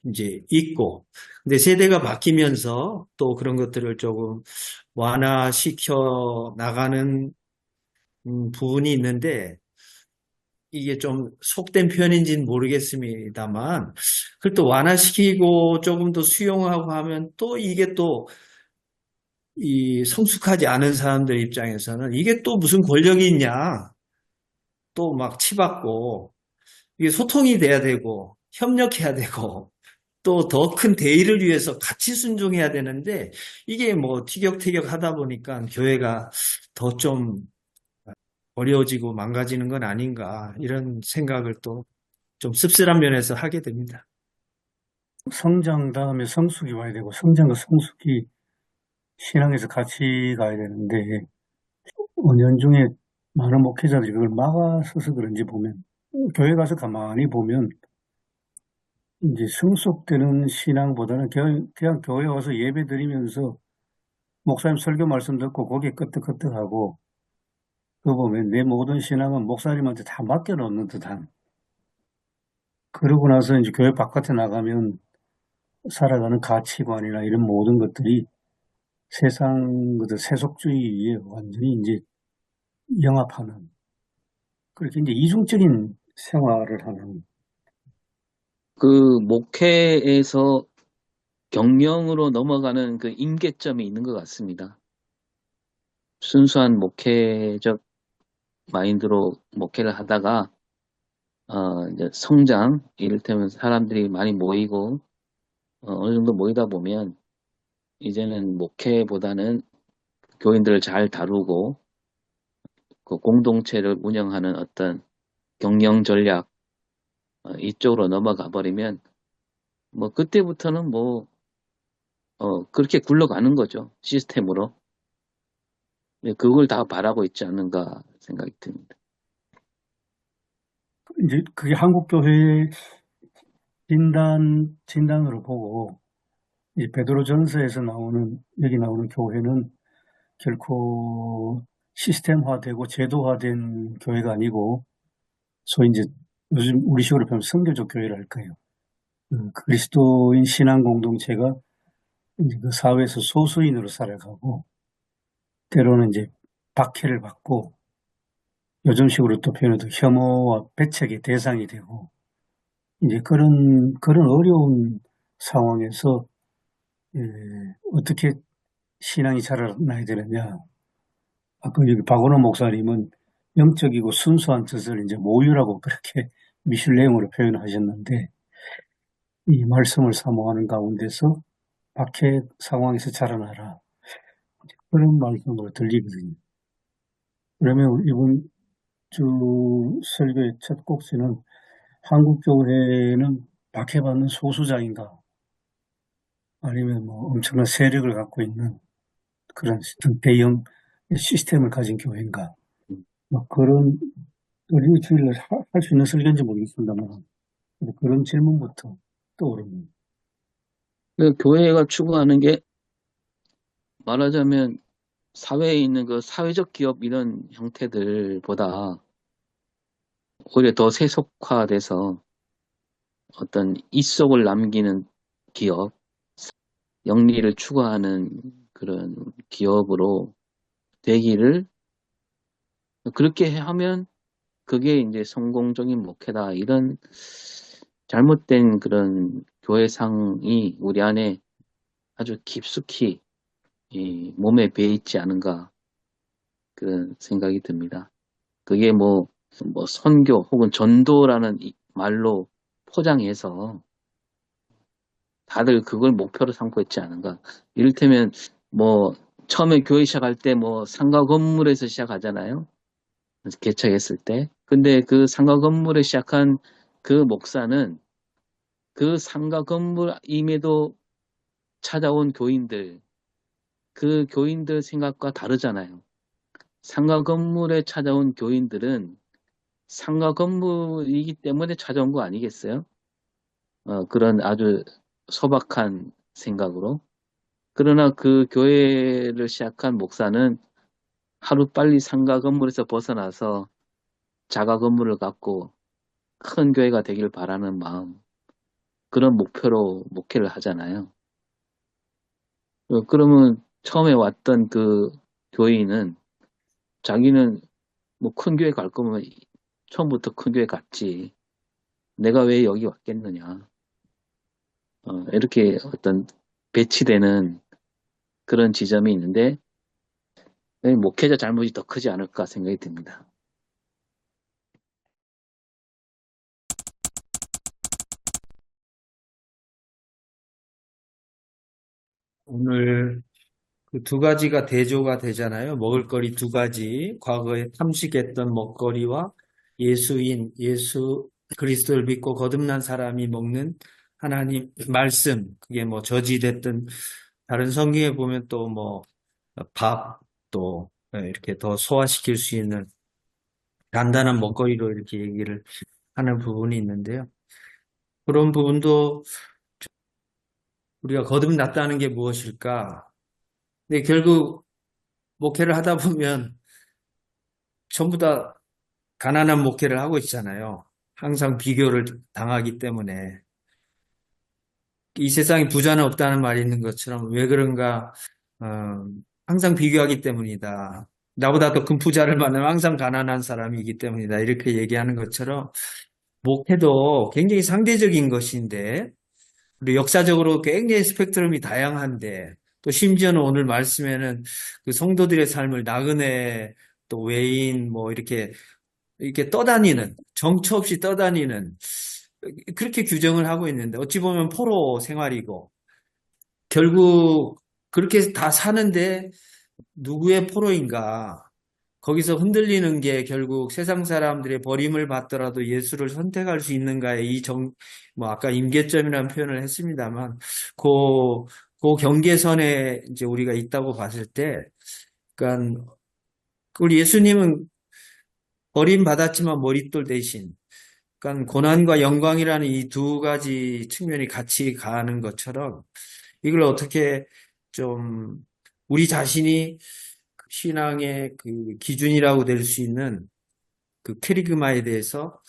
이제 있고 근데 세대가 바뀌면서 또 그런 것들을 조금 완화시켜 나가는 부분이 있는데 이게 좀 속된 표현인지는 모르겠습니다만 그걸 또 완화시키고 조금 더 수용하고 하면 또 이게 또 이 성숙하지 않은 사람들 입장에서는 이게 또 무슨 권력이 있냐 또 막 치받고 이게 소통이 돼야 되고 협력해야 되고 또 더 큰 대의를 위해서 같이 순종해야 되는데 이게 뭐 티격태격 하다 보니까 교회가 더 좀 어려워지고 망가지는 건 아닌가 이런 생각을 또 좀 씁쓸한 면에서 하게 됩니다. 성장 다음에 성숙이 와야 되고, 성장과 성숙이 신앙에서 같이 가야 되는데, 은연중에 많은 목회자들이 그걸 막아서서 그런지 보면, 교회 가서 가만히 보면, 이제 성숙되는 신앙보다는 그냥 교회 와서 예배 드리면서 목사님 설교 말씀 듣고 고개 끄덕끄덕하고, 그거 보면 내 모든 신앙은 목사님한테 다 맡겨놓는 듯한. 그러고 나서 이제 교회 바깥에 나가면 살아가는 가치관이나 이런 모든 것들이 세상 세속주의에 완전히 이제 영합하는, 그렇게 이제 이중적인 생활을 하는. 목회에서 경영으로 넘어가는 그 임계점이 있는 것 같습니다. 순수한 목회적 마인드로 목회를 하다가, 이제 성장, 이를테면 사람들이 많이 모이고, 어느 정도 모이다 보면, 이제는 목회보다는 교인들을 잘 다루고, 그 공동체를 운영하는 어떤 경영 전략, 이쪽으로 넘어가 버리면, 뭐, 그때부터는 그렇게 굴러가는 거죠. 시스템으로. 그걸 다 바라고 있지 않는가 생각이 듭니다. 이제 그게 한국 교회의 진단으로 보고, 이 베드로전서에서 여기 나오는 교회는 결코 시스템화되고 제도화된 교회가 아니고, 소위 이제 요즘 우리식으로 표현하면 선교적 교회를 할까요? 그리스도인 신앙 공동체가 이제 그 사회에서 소수인으로 살아가고, 때로는 이제 박해를 받고, 요즘식으로 또 표현해도 혐오와 배척의 대상이 되고, 이제 그런 어려운 상황에서, 어떻게 신앙이 자라나야 되느냐. 아까 여기 박원호 목사님은 영적이고 순수한 뜻을 이제 모유라고 그렇게 미술 내용으로 표현하셨는데, 이 말씀을 사모하는 가운데서 박해 상황에서 자라나라. 그런 말씀으로 들리거든요. 그러면 이번 주 설교의 첫 곡지는 한국교회는 박해받는 소수자인가? 아니면 뭐 엄청난 세력을 갖고 있는 그런 대형 시스템을 가진 교회인가? 뭐 그런 우리 주일날 할 수 있는 설교인지 모르겠습니다만 그런 질문부터 떠오릅니다. 그 교회가 추구하는 게 말하자면 사회에 있는 그 사회적 기업 이런 형태들보다 오히려 더 세속화돼서 어떤 이속을 남기는 기업, 영리를 추구하는 그런 기업으로 되기를 그렇게 하면 그게 이제 성공적인 목회다. 이런 잘못된 그런 교회상이 우리 안에 아주 깊숙이 이 몸에 배어 있지 않은가 그런 생각이 듭니다. 그게 뭐 선교 혹은 전도라는 말로 포장해서 다들 그걸 목표로 삼고 있지 않은가. 이를테면 뭐 처음에 교회 시작할 때 뭐 상가 건물에서 시작하잖아요. 개척했을 때. 근데 그 상가 건물에 시작한 그 목사는 그 상가 건물임에도 찾아온 교인들, 그 교인들 생각과 다르잖아요. 상가 건물에 찾아온 교인들은 상가 건물이기 때문에 찾아온 거 아니겠어요? 그런 아주 소박한 생각으로. 그러나 그 교회를 시작한 목사는 하루빨리 상가 건물에서 벗어나서 자가 건물을 갖고 큰 교회가 되길 바라는 마음, 그런 목표로 목회를 하잖아요. 그러면 처음에 왔던 그 교인은 자기는 뭐 큰 교회 갈 거면 처음부터 큰 교회 갔지. 내가 왜 여기 왔겠느냐. 이렇게 어떤 배치되는 그런 지점이 있는데 목회자 잘못이 더 크지 않을까 생각이 듭니다. 오늘 그 두 가지가 대조가 되잖아요. 먹을거리 두 가지. 과거에 탐식했던 먹거리와 예수 그리스도를 믿고 거듭난 사람이 먹는 하나님 말씀. 그게 뭐 저지됐던 다른 성경에 보면 또 뭐 밥, 또 이렇게 더 소화시킬 수 있는 단단한 먹거리로 이렇게 얘기를 하는 부분이 있는데요. 그런 부분도 우리가 거듭났다는 게 무엇일까? 근데 결국 목회를 하다 보면 전부 다 가난한 목회를 하고 있잖아요. 항상 비교를 당하기 때문에. 이 세상에 부자는 없다는 말이 있는 것처럼 왜 그런가? 어, 항상 비교하기 때문이다. 나보다 더 큰 부자를 만나면 항상 가난한 사람이기 때문이다. 이렇게 얘기하는 것처럼 목회도 굉장히 상대적인 것인데 그리고 역사적으로 굉장히 스펙트럼이 다양한데 또 심지어는 오늘 말씀에는 그 성도들의 삶을 나그네 또 외인 뭐 이렇게 떠다니는 정처 없이 떠다니는 그렇게 규정을 하고 있는데 어찌 보면 포로 생활이고 결국 그렇게 다 사는데 누구의 포로인가? 거기서 흔들리는 게 결국 세상 사람들의 버림을 받더라도 예수를 선택할 수 있는가의 뭐 아까 임계점이라는 표현을 했습니다만, 그 경계선에 이제 우리가 있다고 봤을 때, 그러니까 우리 예수님은 버림받았지만 머릿돌 대신, 그러니까 고난과 영광이라는 이 두 가지 측면이 같이 가는 것처럼 이걸 어떻게 좀 우리 자신이 신앙의 그 기준이라고 될 수 있는 그 캐리그마에 대해서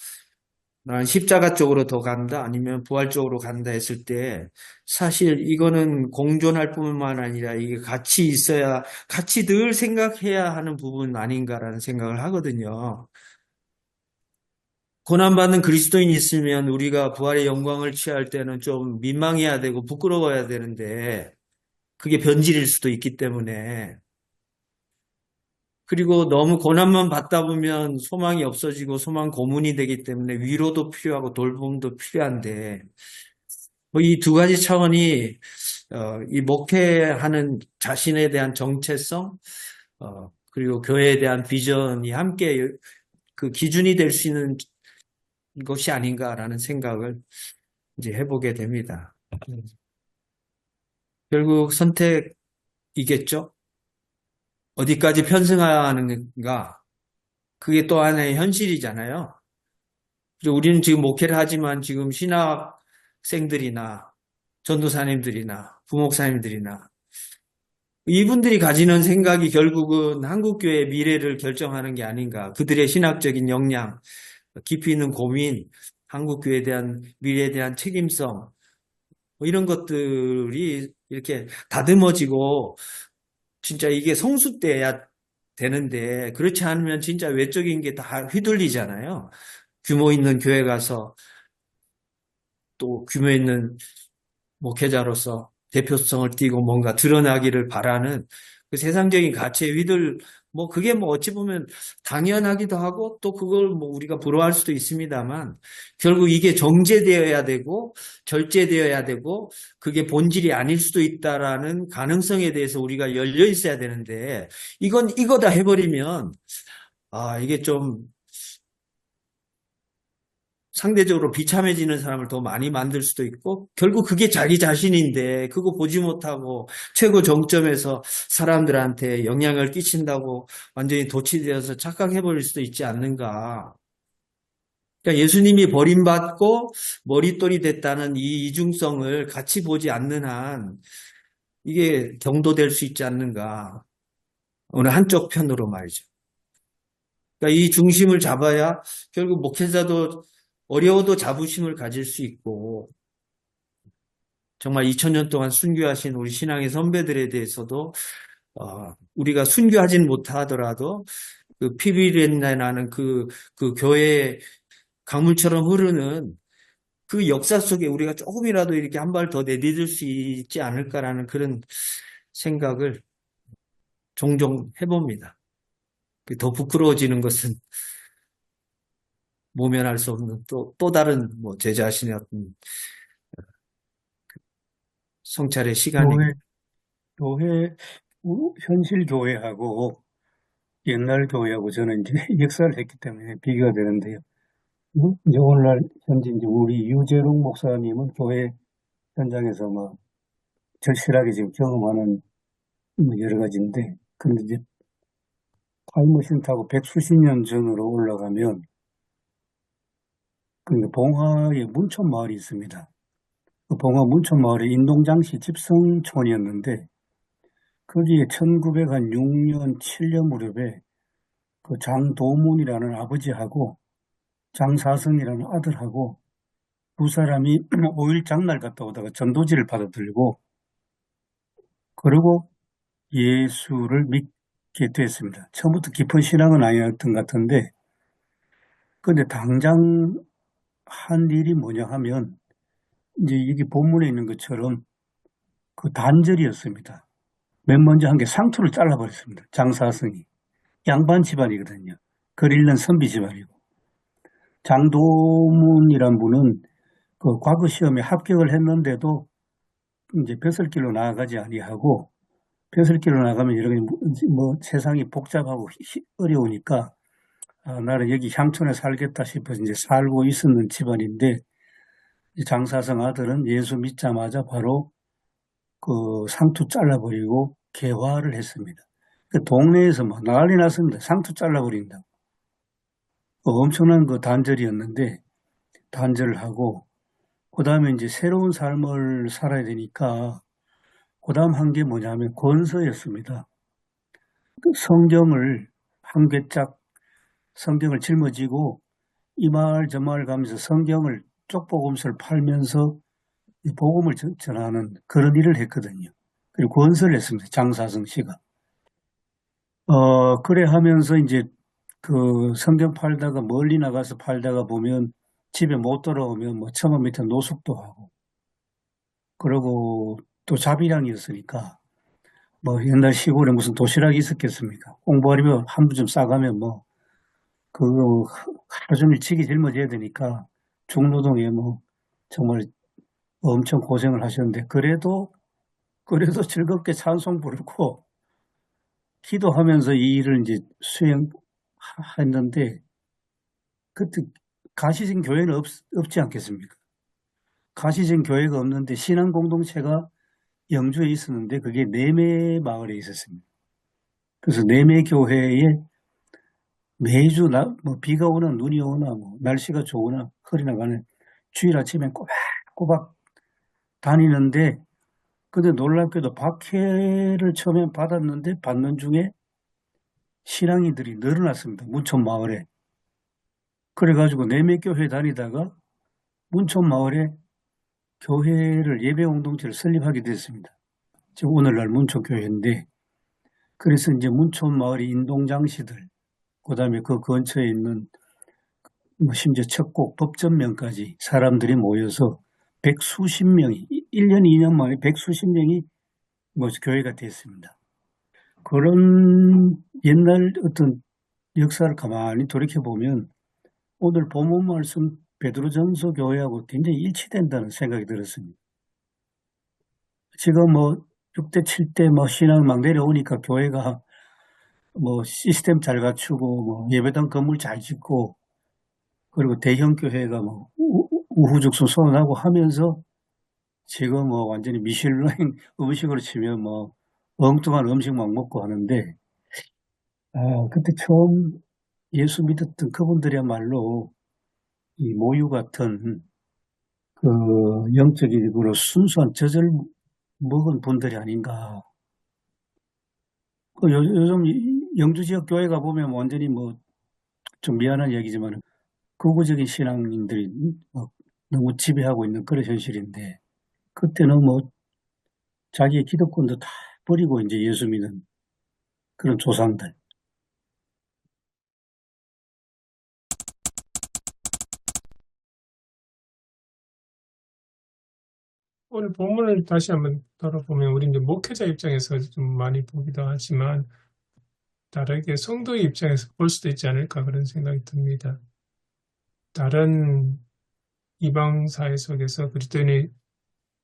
난 십자가 쪽으로 더 간다 아니면 부활 쪽으로 간다 했을 때 사실 이거는 공존할 뿐만 아니라 이게 같이 있어야 같이 늘 생각해야 하는 부분 아닌가라는 생각을 하거든요. 고난받는 그리스도인이 있으면 우리가 부활의 영광을 취할 때는 좀 민망해야 되고 부끄러워야 되는데 그게 변질일 수도 있기 때문에 그리고 너무 고난만 받다 보면 소망이 없어지고 소망 고문이 되기 때문에 위로도 필요하고 돌봄도 필요한데, 뭐 이 두 가지 차원이 이 목회하는 자신에 대한 정체성, 그리고 교회에 대한 비전이 함께 그 기준이 될 수 있는 것이 아닌가라는 생각을 이제 해보게 됩니다. 결국 선택이겠죠? 어디까지 편승하는가? 그게 또 하나의 현실이잖아요. 그리고 우리는 지금 목회를 하지만 지금 신학생들이나 전도사님들이나 부목사님들이나 이분들이 가지는 생각이 결국은 한국교회의 미래를 결정하는 게 아닌가. 그들의 신학적인 역량, 깊이 있는 고민, 한국교회에 대한 미래에 대한 책임성, 뭐 이런 것들이 이렇게 다듬어지고 진짜 이게 성숙돼야 되는데 그렇지 않으면 진짜 외적인 게 다 휘둘리잖아요. 규모 있는 교회 가서 또 규모 있는 목회자로서 대표성을 띠고 뭔가 드러나기를 바라는 그 세상적인 가치에 뭐 그게 뭐 어찌 보면 당연하기도 하고 또 그걸 뭐 우리가 부러워할 수도 있습니다만 결국 이게 정제되어야 되고 절제되어야 되고 그게 본질이 아닐 수도 있다라는 가능성에 대해서 우리가 열려 있어야 되는데 이건 이거다 해버리면 이게 좀 상대적으로 비참해지는 사람을 더 많이 만들 수도 있고 결국 그게 자기 자신인데 그거 보지 못하고 최고 정점에서 사람들한테 영향을 끼친다고 완전히 도취되어서 착각해버릴 수도 있지 않는가. 그러니까 예수님이 버림받고 머릿돌이 됐다는 이 이중성을 같이 보지 않는 한 이게 경도될 수 있지 않는가. 어느 한쪽 편으로 말이죠. 그러니까 이 중심을 잡아야 결국 목회자도 어려워도 자부심을 가질 수 있고 정말 2000년 동안 순교하신 우리 신앙의 선배들에 대해서도 우리가 순교하진 못하더라도 그 피비린내 나는 그 교회의 강물처럼 흐르는 그 역사 속에 우리가 조금이라도 이렇게 한 발 더 내디딜 수 있지 않을까라는 그런 생각을 종종 해봅니다. 더 부끄러워지는 것은 모면할 수 없는 또 다른 뭐 제 자신의 어떤 성찰의 시간입니다. 교회, 현실 교회하고 옛날 교회하고 저는 이제 역사를 했기 때문에 비교가 되는데요. 이제 오늘날 현재 이제 우리 유재롱 목사님은 교회 현장에서 뭐 절실하게 지금 경험하는 뭐 여러 가지인데, 근데 이제 타임머신 타고 백수십 년 전으로 올라가면 그 봉화에 문촌 마을이 있습니다. 그 봉화 문촌 마을이 인동장시 집성촌이었는데 거기에 1906년, 7년 무렵에 그 장도문이라는 아버지하고 장사성이라는 아들하고 두 사람이 5일 장날 갔다 오다가 전도지를 받아들이고 그리고 예수를 믿게 됐습니다. 처음부터 깊은 신앙은 아니었던 것 같은데 근데 당장 한 일이 뭐냐 하면 이제 여기 본문에 있는 것처럼 그 단절이었습니다. 맨 먼저 한 게 상투를 잘라버렸습니다. 장사성이. 양반 집안이거든요. 글 읽는 선비 집안이고. 장도문이란 분은 그 과거 시험에 합격을 했는데도 이제 벼슬길로 나아가지 아니하고 벼슬길로 나가면 여러 가지 뭐 세상이 복잡하고 어려우니까 나는 여기 향촌에 살겠다 싶어서 이제 살고 있었는 집안인데 장사성 아들은 예수 믿자마자 바로 그 상투 잘라버리고 개화를 했습니다. 그 동네에서 막 난리 났습니다. 상투 잘라버린다. 엄청난 그 단절이었는데 단절을 하고 그 다음에 이제 새로운 삶을 살아야 되니까 그 다음 한 게 뭐냐면 권서였습니다. 그 성경을 한 괴짝 성경을 짊어지고 이 마을 저 마을 가면서 성경을 쪽복음서를 팔면서 복음을 전하는 그런 일을 했거든요. 그리고 권서를 했습니다. 장사성 씨가. 그래 하면서 이제 그 성경 팔다가 멀리 나가서 팔다가 보면 집에 못 돌아오면 뭐 처마 밑에 노숙도 하고 그러고 또 자비량이었으니까 뭐 옛날 시골에 무슨 도시락이 있었겠습니까? 공부하려면 한 번 좀 싸가면 뭐 그거 하루 종일 지기 짊어져야 되니까 중노동에 뭐 정말 엄청 고생을 하셨는데 그래도 즐겁게 찬송 부르고 기도하면서 이 일을 이제 수행했는데 그때 가시적 교회는 없지 않겠습니까? 가시적 교회가 없는데 신앙 공동체가 영주에 있었는데 그게 내매 마을에 있었습니다. 그래서 내매 교회에 매주 뭐 비가 오나 눈이 오나 뭐 날씨가 좋으나 흐리나 가는 주일 아침에 꼬박꼬박 다니는데 근데 놀랍게도 박해를 처음에 받았는데 받는 중에 신앙인들이 늘어났습니다. 문촌 마을에. 그래가지고 내매교회 다니다가 문촌 마을에 교회를 예배 공동체를 설립하게 됐습니다. 지금 오늘날 문촌교회인데 그래서 이제 문촌 마을의 인동장시들 그다음에 그 근처에 있는 뭐 심지어 척곡 법전면까지 사람들이 모여서 백수십 명이 1년 2년 만에 백수십 명이 뭐 교회가 됐습니다. 그런 옛날 어떤 역사를 가만히 돌이켜보면 오늘 본문 말씀 베드로전서 교회하고 굉장히 일치된다는 생각이 들었습니다. 지금 뭐 6대 7대 뭐 신앙을 막 내려오니까 교회가 뭐 시스템 잘 갖추고 뭐 예배당 건물 잘 짓고 그리고 대형 교회가 뭐 우후죽순 선언하고 하면서 지금 뭐 완전히 미슐랭 음식으로 치면 뭐 엉뚱한 음식 막 먹고 하는데 그때 처음 예수 믿었던 그분들이야말로 이 모유 같은 그 영적으로 순수한 젖을 먹은 분들이 아닌가. 요즘 영주 지역 교회 가 보면 완전히 뭐 좀 미안한 얘기지만 극우적인 신앙인들이 너무 지배하고 있는 그런 현실인데 그때는 뭐 자기의 기득권도 다 버리고 이제 예수 믿는 그런 조상들. 오늘 본문을 다시 한번 돌아보면 우리 이제 목회자 입장에서 좀 많이 보기도 하지만 다르게 성도의 입장에서 볼 수도 있지 않을까 그런 생각이 듭니다. 다른 이방 사회 속에서 그리스도인의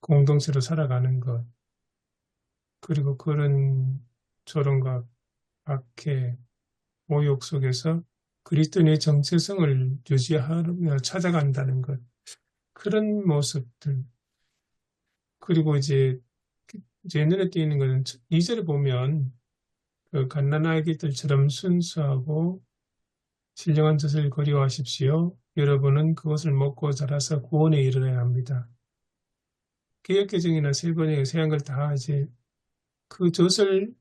공동체로 살아가는 것 그리고 그런 조롱과 박해, 모욕 속에서 그리스도인의 정체성을 유지하며 찾아간다는 것 그런 모습들 그리고 이제 눈에 띄는 것은 2절에 보면 그 갓난아기들처럼 순수하고 신령한 젖을 거리워하십시오. 여러분은 그것을 먹고 자라서 구원에 이르러야 합니다. 개역개정이나 세번역에 세한 걸 다 이제 그 젖을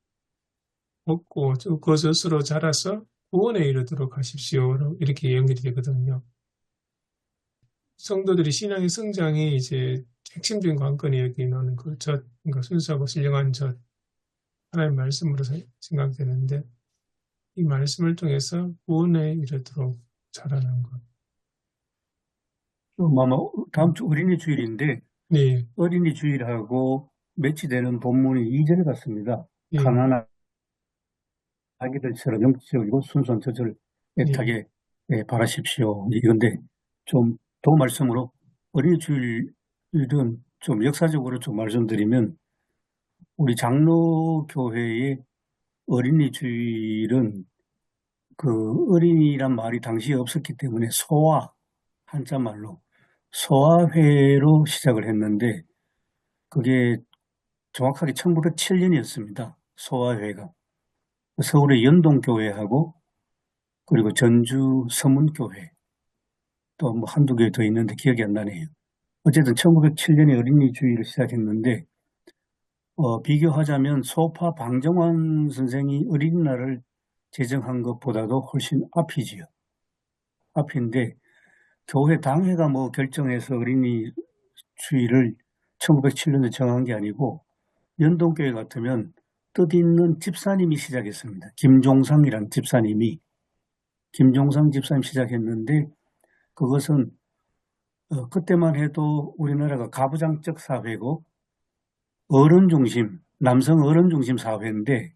먹고 그 젖으로 자라서 구원에 이르도록 하십시오. 이렇게 연결이 되거든요. 성도들이 신앙의 성장이 이제 핵심적인 관건이 여기 나오는 그 젖, 그러니까 순수하고 신령한 젖, 하나님의 말씀으로 생각되는데 이 말씀을 통해서 구원에 이르도록 자라는 것. 아마 다음 주 어린이 주일인데 네, 어린이 주일하고 매치되는 본문이 2절에 같습니다. 예, 가난한 아기들처럼 영적이고 순수한 젖을 애타게 바라십시오. 이건데 좀 더 말씀으로 어린이 주일은 좀 역사적으로 좀 말씀드리면 우리 장로교회의 어린이 주일은 그 어린이란 말이 당시에 없었기 때문에 소아 한자 말로 소아회로 시작을 했는데 그게 정확하게 1907년이었습니다. 소아회가 서울의 연동교회하고 그리고 전주 서문교회 또 뭐 한두 개 더 있는데 기억이 안 나네요. 어쨌든 1907년에 어린이 주일을 시작했는데 비교하자면 소파 방정환 선생이 어린이날을 제정한 것보다도 훨씬 앞이지요. 앞인데 교회 당회가 뭐 결정해서 어린이 주일을 1907년에 정한 게 아니고 연동교회 같으면 뜻있는 집사님이 시작했습니다. 김종상이라는 집사님이 김종상 집사님 시작했는데 그것은 그때만 해도 우리나라가 가부장적 사회고 어른 중심 남성 어른 중심 사회인데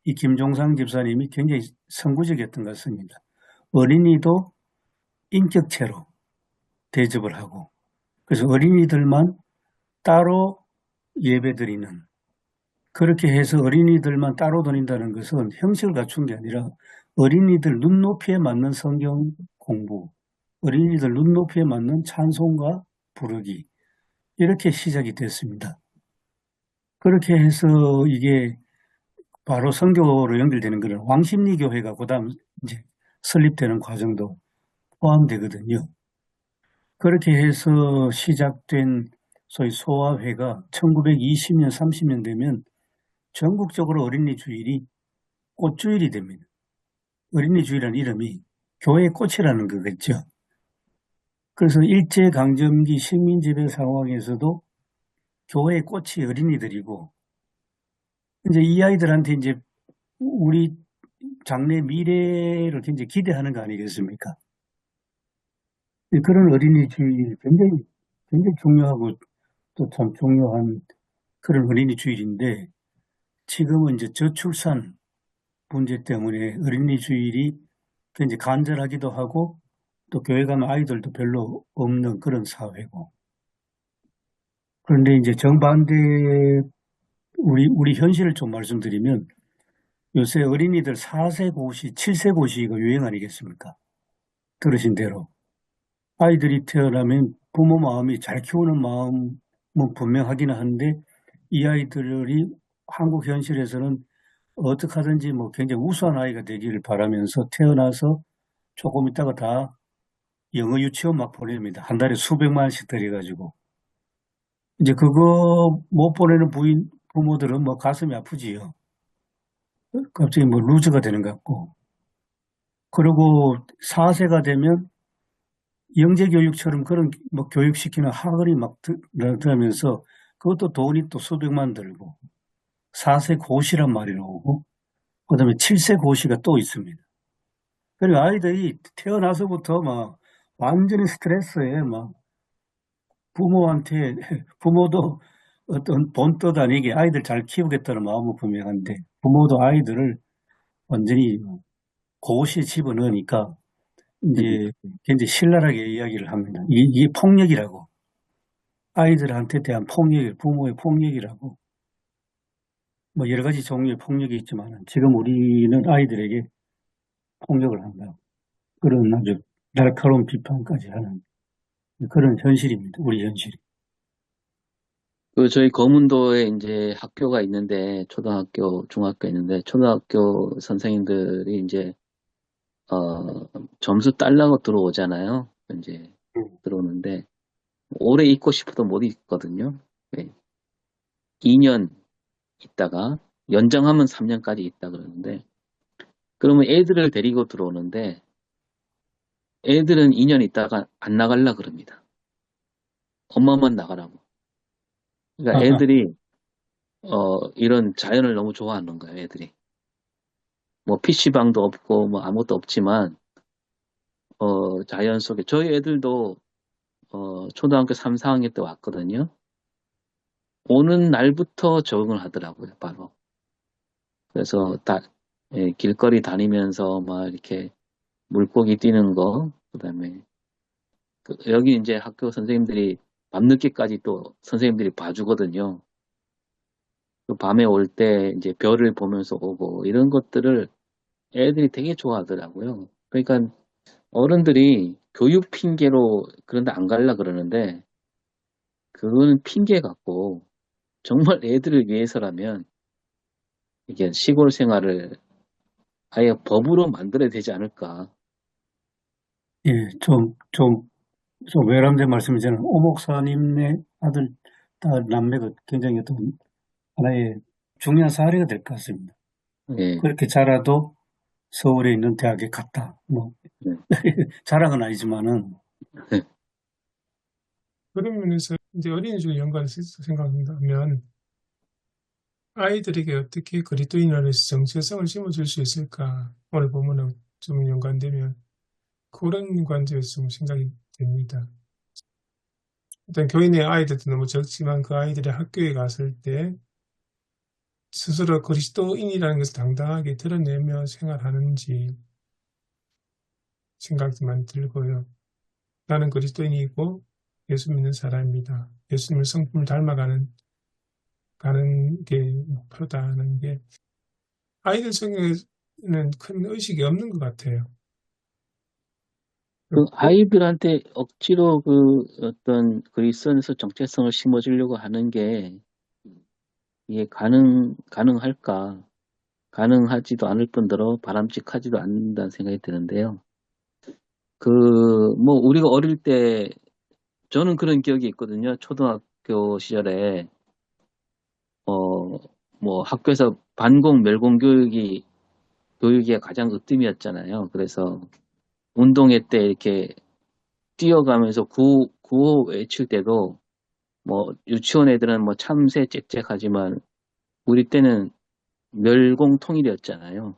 이 김종상 집사님이 굉장히 선구적이었던 것 같습니다. 어린이도 인격체로 대접을 하고 그래서 어린이들만 따로 예배드리는 그렇게 해서 어린이들만 따로 다닌다는 것은 형식을 갖춘 게 아니라 어린이들 눈높이에 맞는 성경 공부, 어린이들 눈높이에 맞는 찬송가 부르기 이렇게 시작이 됐습니다. 그렇게 해서 이게 바로 선교로 연결되는 거는 왕십리 교회가 그다음 이제 설립되는 과정도 포함되거든요. 그렇게 해서 시작된 소위 소아회가 1920년, 30년 되면 전국적으로 어린이 주일이 꽃주일이 됩니다. 어린이 주일이라는 이름이 교회의 꽃이라는 거겠죠. 그래서 일제강점기 식민지배 상황에서도 교회의 꽃이 어린이들이고 이제 이 아이들한테 이제 우리 장래 미래를 굉장히 기대하는 거 아니겠습니까? 그런 어린이 주일 굉장히 중요하고 또 참 중요한 그런 어린이 주일인데 지금은 이제 저출산 문제 때문에 어린이 주일이 굉장히 간절하기도 하고 또 교회 가면 아이들도 별로 없는 그런 사회고 그런데 이제 정반대 우리 현실을 좀 말씀드리면 요새 어린이들 4세 고시, 7세 고시가 유행 아니겠습니까? 들으신 대로. 아이들이 태어나면 부모 마음이 잘 키우는 마음은 분명하기는 한데 이 아이들이 한국 현실에서는 어떻게 하든지 뭐 굉장히 우수한 아이가 되기를 바라면서 태어나서 조금 있다가 다 영어 유치원 막 보냅니다. 한 달에 수백만 원씩 들여가지고. 이제 그거 못 보내는 부모들은 뭐 가슴이 아프지요. 갑자기 뭐 루즈가 되는 것 같고. 그리고 4세가 되면 영재교육처럼 그런 뭐 교육시키는 학원이 막 들어가면서 그것도 돈이 또 수백만 들고 4세 고시란 말이 나오고 그다음에 7세 고시가 또 있습니다. 그리고 아이들이 태어나서부터 막 완전히 스트레스에 막 부모한테 부모도 어떤 본뜻 아니게 아이들 잘 키우겠다는 마음은 분명한데 부모도 아이들을 완전히 고시에 집어넣으니까 이제 굉장히 신랄하게 이야기를 합니다. 이게 폭력이라고. 아이들한테 대한 폭력, 부모의 폭력이라고. 뭐 여러 가지 종류의 폭력이 있지만 지금 우리는 아이들에게 폭력을 한다. 그런 아주 날카로운 비판까지 하는 그런 현실입니다. 우리 현실이. 저희 거문도에 이제 학교가 있는데, 초등학교, 중학교 있는데, 초등학교 선생님들이 이제, 점수 딸라고 들어오잖아요. 이제, 들어오는데, 오래 있고 싶어도 못 있거든요. 네. 2년 있다가, 연장하면 3년까지 있다 그러는데, 그러면 애들을 데리고 들어오는데, 애들은 2년 있다가 안 나갈라 그럽니다. 엄마만 나가라고. 그러니까 애들이, 이런 자연을 너무 좋아하는 거예요, 애들이. 뭐, PC방도 없고, 뭐, 아무것도 없지만, 자연 속에, 저희 애들도, 초등학교 3, 4학년 때 왔거든요. 오는 날부터 적응을 하더라고요, 바로. 그래서 길거리 다니면서 막 이렇게 물고기 뛰는 거, 그 다음에, 여기 이제 학교 선생님들이 밤늦게까지 또 선생님들이 봐주거든요. 그 밤에 올 때 이제 별을 보면서 오고, 이런 것들을 애들이 되게 좋아하더라고요. 그러니까 어른들이 교육 핑계로 그런데 안 갈라 그러는데, 그거는 핑계 같고, 정말 애들을 위해서라면, 이게 시골 생활을 아예 법으로 만들어야 되지 않을까. 예, 좀 외람된 말씀이지만 오 목사님네 아들, 딸, 남매가 굉장히 어떤 하나의 중요한 사례가 될 것 같습니다. 예, 그렇게 자라도 서울에 있는 대학에 갔다. 뭐 예. 자랑은 아니지만은 그런 면에서 이제 어린이주일 연관해서 생각한다면 아이들에게 어떻게 그리스도인 안에서 정체성을 심어줄 수 있을까? 오늘 보면은 좀 연관되면 그런 관점에서 좀 생각이 됩니다. 일단 교인의 아이들도 너무 적지만 그 아이들이 학교에 갔을 때 스스로 그리스도인이라는 것을 당당하게 드러내며 생활하는지 생각이 많이 들고요. 나는 그리스도인이고 예수 믿는 사람입니다. 예수님을 성품을 닮아가는 게 목표다는 게 아이들 성경에는 큰 의식이 없는 것 같아요. 그 아이들한테 억지로 그 어떤 그리스도인에서 정체성을 심어주려고 하는 게 이게 가능할까? 가능하지도 않을 뿐더러 바람직하지도 않는다는 생각이 드는데요. 뭐 우리가 어릴 때 저는 그런 기억이 있거든요. 초등학교 시절에 뭐 학교에서 반공 멸공 교육이 가장 으뜸이었잖아요. 그래서 운동회 때 이렇게 뛰어가면서 구호 외칠 때도 뭐 유치원 애들은 뭐 참새 짹짹하지만 우리 때는 멸공통일이었잖아요.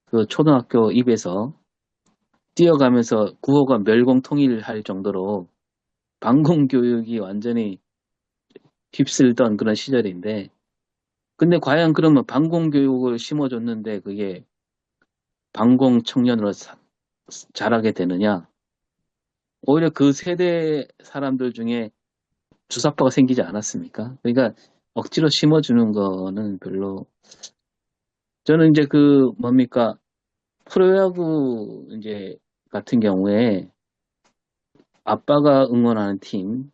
그 초등학교 입에서 뛰어가면서 구호가 멸공통일할 정도로 반공교육이 완전히 휩쓸던 그런 시절인데, 근데 과연 그러면 반공교육을 심어줬는데 그게 반공청년으로 자라게 되느냐? 오히려 그 세대 사람들 중에 주사파가 생기지 않았습니까? 그러니까 억지로 심어주는 거는 별로. 저는 이제 뭡니까? 프로야구 이제 같은 경우에 아빠가 응원하는 팀,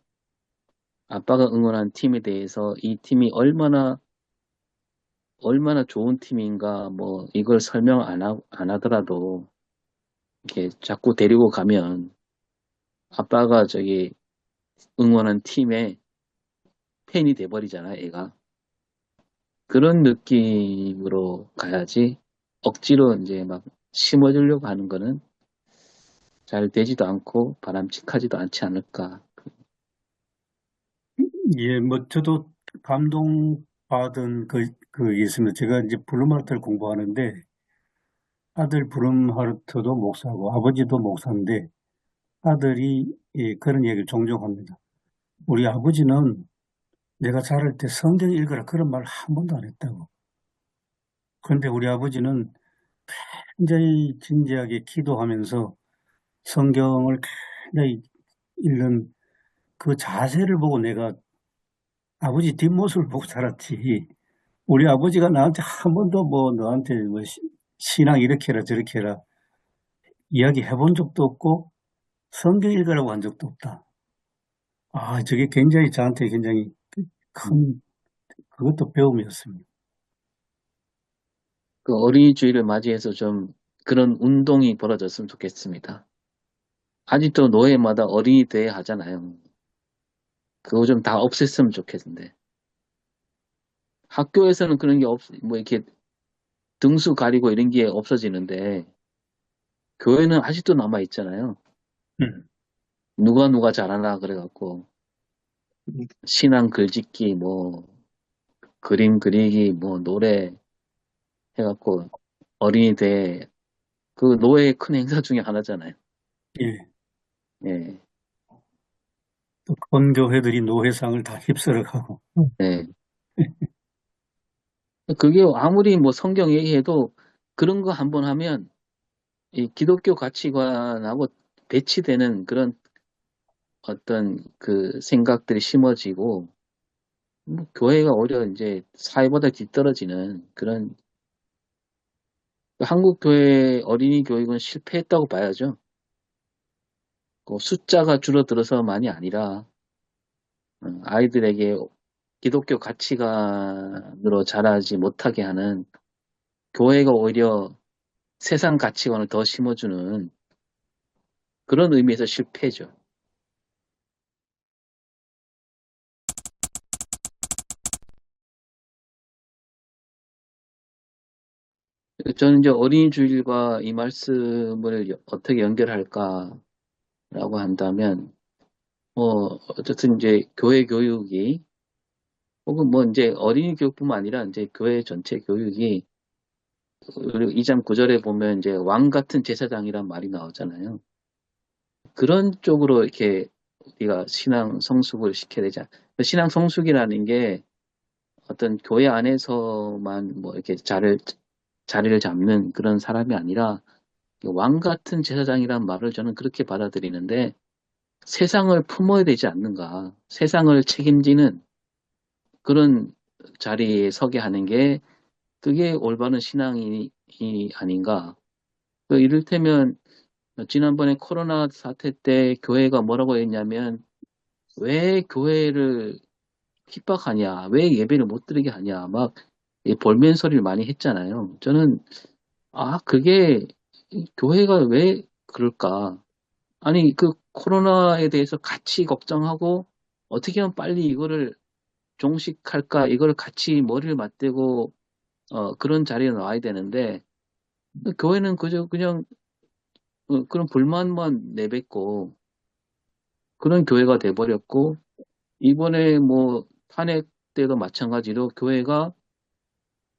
아빠가 응원하는 팀에 대해서 이 팀이 얼마나 좋은 팀인가, 뭐, 이걸 설명 안 하더라도, 이렇게 자꾸 데리고 가면, 아빠가 응원한 팀의 팬이 돼버리잖아, 애가. 그런 느낌으로 가야지, 억지로 이제 막 심어주려고 하는 거는 잘 되지도 않고 바람직하지도 않지 않을까. 예, 뭐, 저도 감동받은 있습니다. 제가 이제 블루마르트를 공부하는데, 아들 브룸하르트도 목사고, 아버지도 목사인데, 아들이 그런 얘기를 종종 합니다. 우리 아버지는 내가 자랄 때 성경 읽으라 그런 말 한 번도 안 했다고. 그런데 우리 아버지는 굉장히 진지하게 기도하면서 성경을 굉장히 읽는 그 자세를 보고 내가 아버지 뒷모습을 보고 자랐지. 우리 아버지가 나한테 한 번도 뭐 너한테 뭐 신앙 이렇게 해라 저렇게 해라 이야기 해본 적도 없고 성경 읽으라고 한 적도 없다. 아, 저게 굉장히 저한테 굉장히 큰 그것도 배움이었습니다. 그 어린이 주일을 맞이해서 좀 그런 운동이 벌어졌으면 좋겠습니다. 아직도 노예마다 어린이 대회 하잖아요. 그거 좀 다 없앴으면 좋겠는데. 학교에서는 그런 게 뭐 이렇게 등수 가리고 이런 게 없어지는데, 교회는 아직도 남아있잖아요. 음. 누가 잘하나 그래갖고, 신앙 글짓기, 뭐, 그림 그리기, 뭐, 노래 해갖고, 어린이 대회, 그 노예의 큰 행사 중에 하나잖아요. 예. 예, 또 본교회들이 노회상을 다 휩쓸어 가고. 예. 그게 아무리 뭐 성경 얘기해도 그런 거 한번 하면 이 기독교 가치관하고 배치되는 그런 어떤 그 생각들이 심어지고 뭐 교회가 오히려 이제 사회보다 뒤떨어지는 그런 한국 교회 어린이 교육은 실패했다고 봐야죠. 그 숫자가 줄어들어서만이 아니라 아이들에게 기독교 가치관으로 자라지 못하게 하는 교회가 오히려 세상 가치관을 더 심어주는 그런 의미에서 실패죠. 저는 이제 어린이 주일과 이 말씀을 어떻게 연결할까라고 한다면, 어쨌든 이제 교회 교육이, 혹은 뭐 이제 어린이 교육뿐만 아니라 이제 교회 전체 교육이, 그리고 2장 9절에 보면 이제 왕 같은 제사장이란 말이 나오잖아요. 그런 쪽으로 이렇게 우리가 신앙 성숙을 시켜야 되지 않, 신앙 성숙이라는 게, 어떤 교회 안에서만 뭐 이렇게 자리를 잡는 그런 사람이 아니라 왕 같은 제사장이란 말을 저는 그렇게 받아들이는데 세상을 품어야 되지 않는가. 세상을 책임지는 그런 자리에 서게 하는 게 그게 올바른 신앙이 아닌가. 이를테면 지난번에 코로나 사태 때 교회가 뭐라고 했냐면 왜 교회를 핍박하냐, 왜 예배를 못 드리게 하냐, 막 볼멘 소리를 많이 했잖아요. 저는 그게 교회가 왜 그럴까? 아니 그 코로나에 대해서 같이 걱정하고 어떻게 하면 빨리 이거를 종식할까, 이걸 같이 머리를 맞대고 그런 자리에 나와야 되는데 교회는 그저 그냥 그런 불만만 내뱉고 그런 교회가 돼버렸고 이번에 뭐 탄핵 때도 마찬가지로 교회가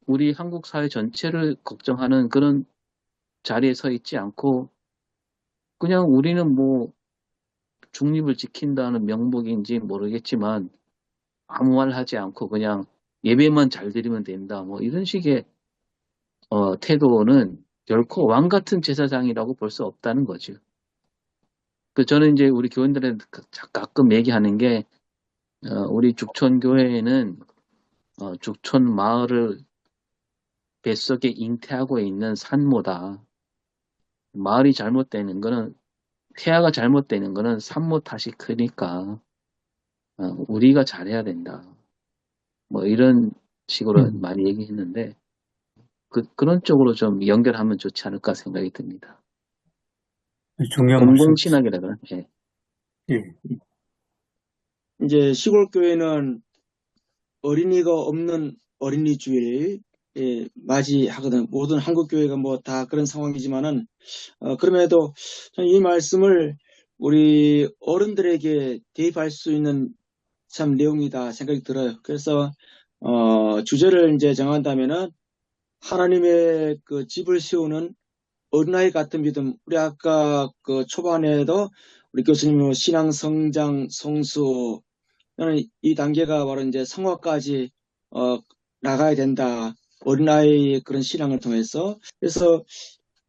우리 한국 사회 전체를 걱정하는 그런 자리에 서 있지 않고 그냥 우리는 뭐 중립을 지킨다는 명목인지 모르겠지만 아무 말 하지 않고 그냥 예배만 잘 드리면 된다. 뭐 이런 식의 태도는 결코 왕 같은 제사장이라고 볼 수 없다는 거죠. 저는 이제 우리 교인들한테 가끔 얘기하는 게 우리 죽촌교회에는 죽촌 마을을 뱃속에 잉태하고 있는 산모다. 마을이 잘못되는 거는 태아가 잘못되는 거는 산모 탓이 크니까 우리가 잘해야 된다. 뭐 이런 식으로 많이 얘기했는데 그런 쪽으로 좀 연결하면 좋지 않을까 생각이 듭니다. 중요한 말씀. 공동신학이라 그러나. 예. 예. 이제 시골 교회는 어린이가 없는 어린이 주일 맞이하거든. 모든 한국 교회가 뭐 다 그런 상황이지만은 그럼에도 저는 이 말씀을 우리 어른들에게 대입할 수 있는 참 내용이다 생각이 들어요. 그래서 주제를 이제 정한다면은 하나님의 그 집을 세우는 어린아이 같은 믿음. 우리 아까 그 초반에도 우리 교수님 신앙 성장 성수 저는 이 단계가 바로 이제 성화까지 나가야 된다. 어린아이의 그런 신앙을 통해서. 그래서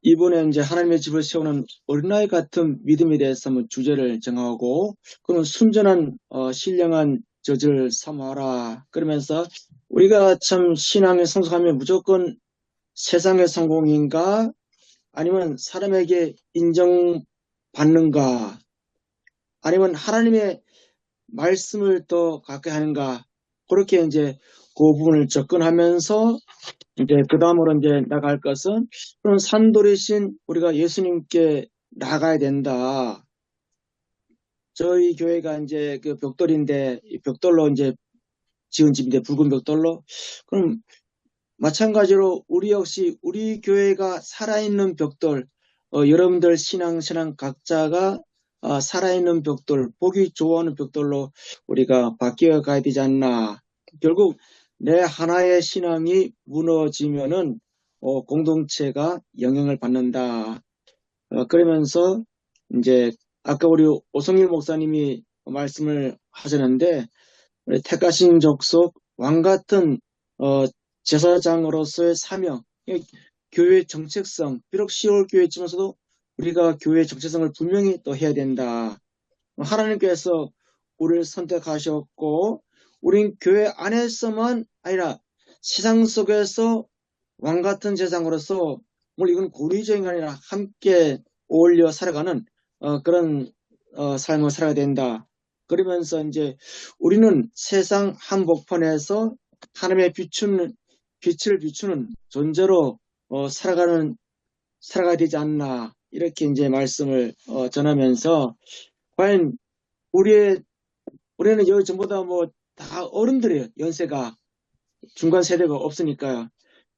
이번에 이제 하나님의 집을 세우는 어린아이 같은 믿음에 대해서 한번 주제를 정하고, 그런 순전한 신령한 젖을 삼아라. 그러면서 우리가 참 신앙에 성숙하면 무조건 세상의 성공인가? 아니면 사람에게 인정받는가? 아니면 하나님의 말씀을 더 가까이 하는가? 그렇게 이제 그 부분을 접근하면서 이제 그 다음으로 이제 나갈 것은 그런 산돌이신 우리가 예수님께 나가야 된다. 저희 교회가 이제 그 벽돌인데 이 벽돌로 이제 지은 집인데 붉은 벽돌로 그럼 마찬가지로 우리 역시 우리 교회가 살아있는 벽돌 여러분들 신앙 각자가 살아있는 벽돌, 보기 좋아하는 벽돌로 우리가 바뀌어 가야 되지 않나. 결국 내 하나의 신앙이 무너지면은 공동체가 영향을 받는다. 그러면서 이제 아까 우리 오성일 목사님이 말씀을 하셨는데 우리 택하신 족속 왕 같은 제사장으로서의 사명, 교회 정체성, 비록 시골 교회지만서도 우리가 교회 정체성을 분명히 또 해야 된다. 하나님께서 우리를 선택하셨고 우린 교회 안에서만 아니라 세상 속에서 왕 같은 제사장으로서 물론 이건 고리적인 게 아니라 함께 어울려 살아가는 그런 삶을 살아야 된다. 그러면서 이제 우리는 세상 한복판에서 하나님의 빛을 비추는 존재로 살아가야 되지 않나. 이렇게 이제 말씀을 전하면서 과연 우리는 여기 전부 다 뭐 다 어른들이에요. 연세가 중간 세대가 없으니까요.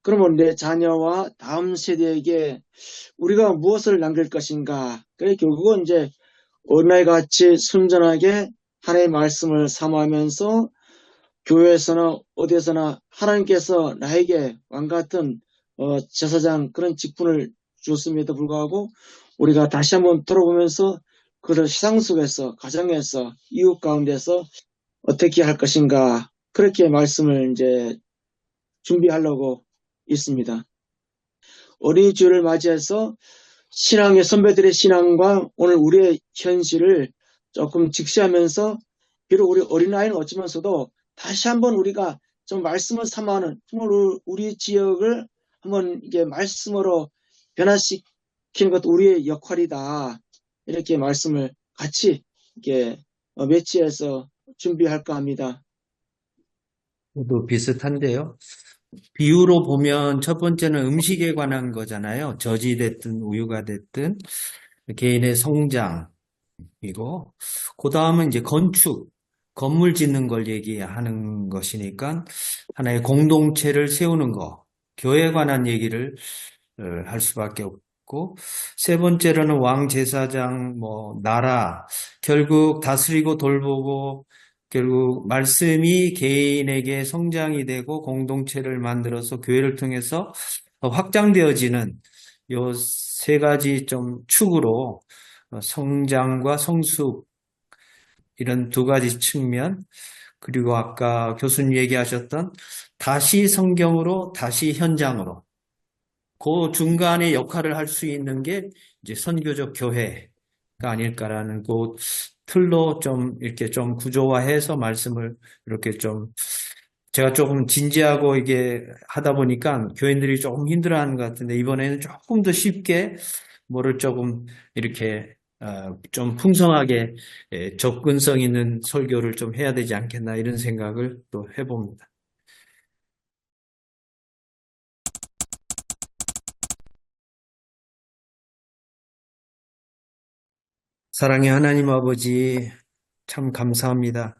그러면 내 자녀와 다음 세대에게 우리가 무엇을 남길 것인가? 그래 결국은 이제 어린아이 같이 순전하게 하나님의 말씀을 사모하면서 교회에서나 어디에서나 하나님께서 나에게 왕 같은 제사장 그런 직분을 주었음에도 불구하고 우리가 다시 한번 돌아보면서 그를 세상 속에서 가정에서 이웃 가운데서 어떻게 할 것인가 그렇게 말씀을 이제 준비하려고 있습니다. 어린이 주일을 맞이해서 신앙의 선배들의 신앙과 오늘 우리의 현실을 조금 직시하면서 비록 우리 어린아이는 없지만서도 다시 한번 우리가 좀 말씀을 삼아하는 정말 우리 지역을 한번 이게 말씀으로 변화시키는 것도 우리의 역할이다. 이렇게 말씀을 같이 이렇게 매치해서 준비할까 합니다. 저도 비슷한데요. 비유로 보면 첫 번째는 음식에 관한 거잖아요. 젖이 됐든 우유가 됐든 개인의 성장이고, 그 다음은 이제 건축, 건물 짓는 걸 얘기하는 것이니까 하나의 공동체를 세우는 거, 교회에 관한 얘기를 할 수밖에 없고, 세 번째로는 왕 제사장, 나라, 결국 다스리고 돌보고 결국 말씀이 개인에게 성장이 되고 공동체를 만들어서 교회를 통해서 확장되어지는 요 세 가지 좀 축으로 성장과 성숙 이런 두 가지 측면, 그리고 아까 교수님 얘기하셨던 다시 성경으로 다시 현장으로 그 중간에 역할을 할 수 있는 게 이제 선교적 교회가 아닐까라는 그 틀로 좀 이렇게 좀 구조화해서 말씀을 이렇게 좀 제가 조금 진지하고 이게 하다 보니까 교인들이 조금 힘들어하는 것 같은데 이번에는 조금 더 쉽게 뭐를 조금 이렇게 좀 풍성하게 접근성 있는 설교를 좀 해야 되지 않겠나 이런 생각을 또 해봅니다. 사랑의 하나님 아버지, 참 감사합니다.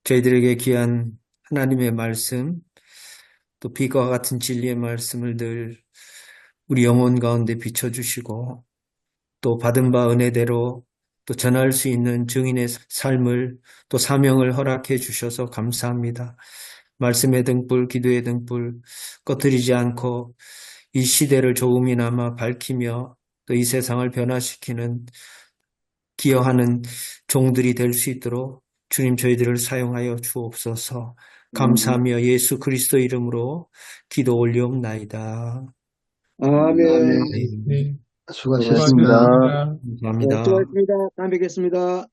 저희들에게 귀한 하나님의 말씀, 또 빛과 같은 진리의 말씀을 늘 우리 영혼 가운데 비춰주시고, 또 받은 바 은혜대로 또 전할 수 있는 증인의 삶을 또 사명을 허락해 주셔서 감사합니다. 말씀의 등불, 기도의 등불 꺼뜨리지 않고 이 시대를 조금이나마 밝히며 또 이 세상을 변화시키는 기여하는 종들이 될 수 있도록 주님 저희들을 사용하여 주옵소서. 감사하며 예수 그리스도 이름으로 기도 올리옵나이다. 아멘. 네, 수고하셨습니다. 수고하셨습니다. 감사합니다. 수고하셨습니다. 다음에 뵙겠습니다.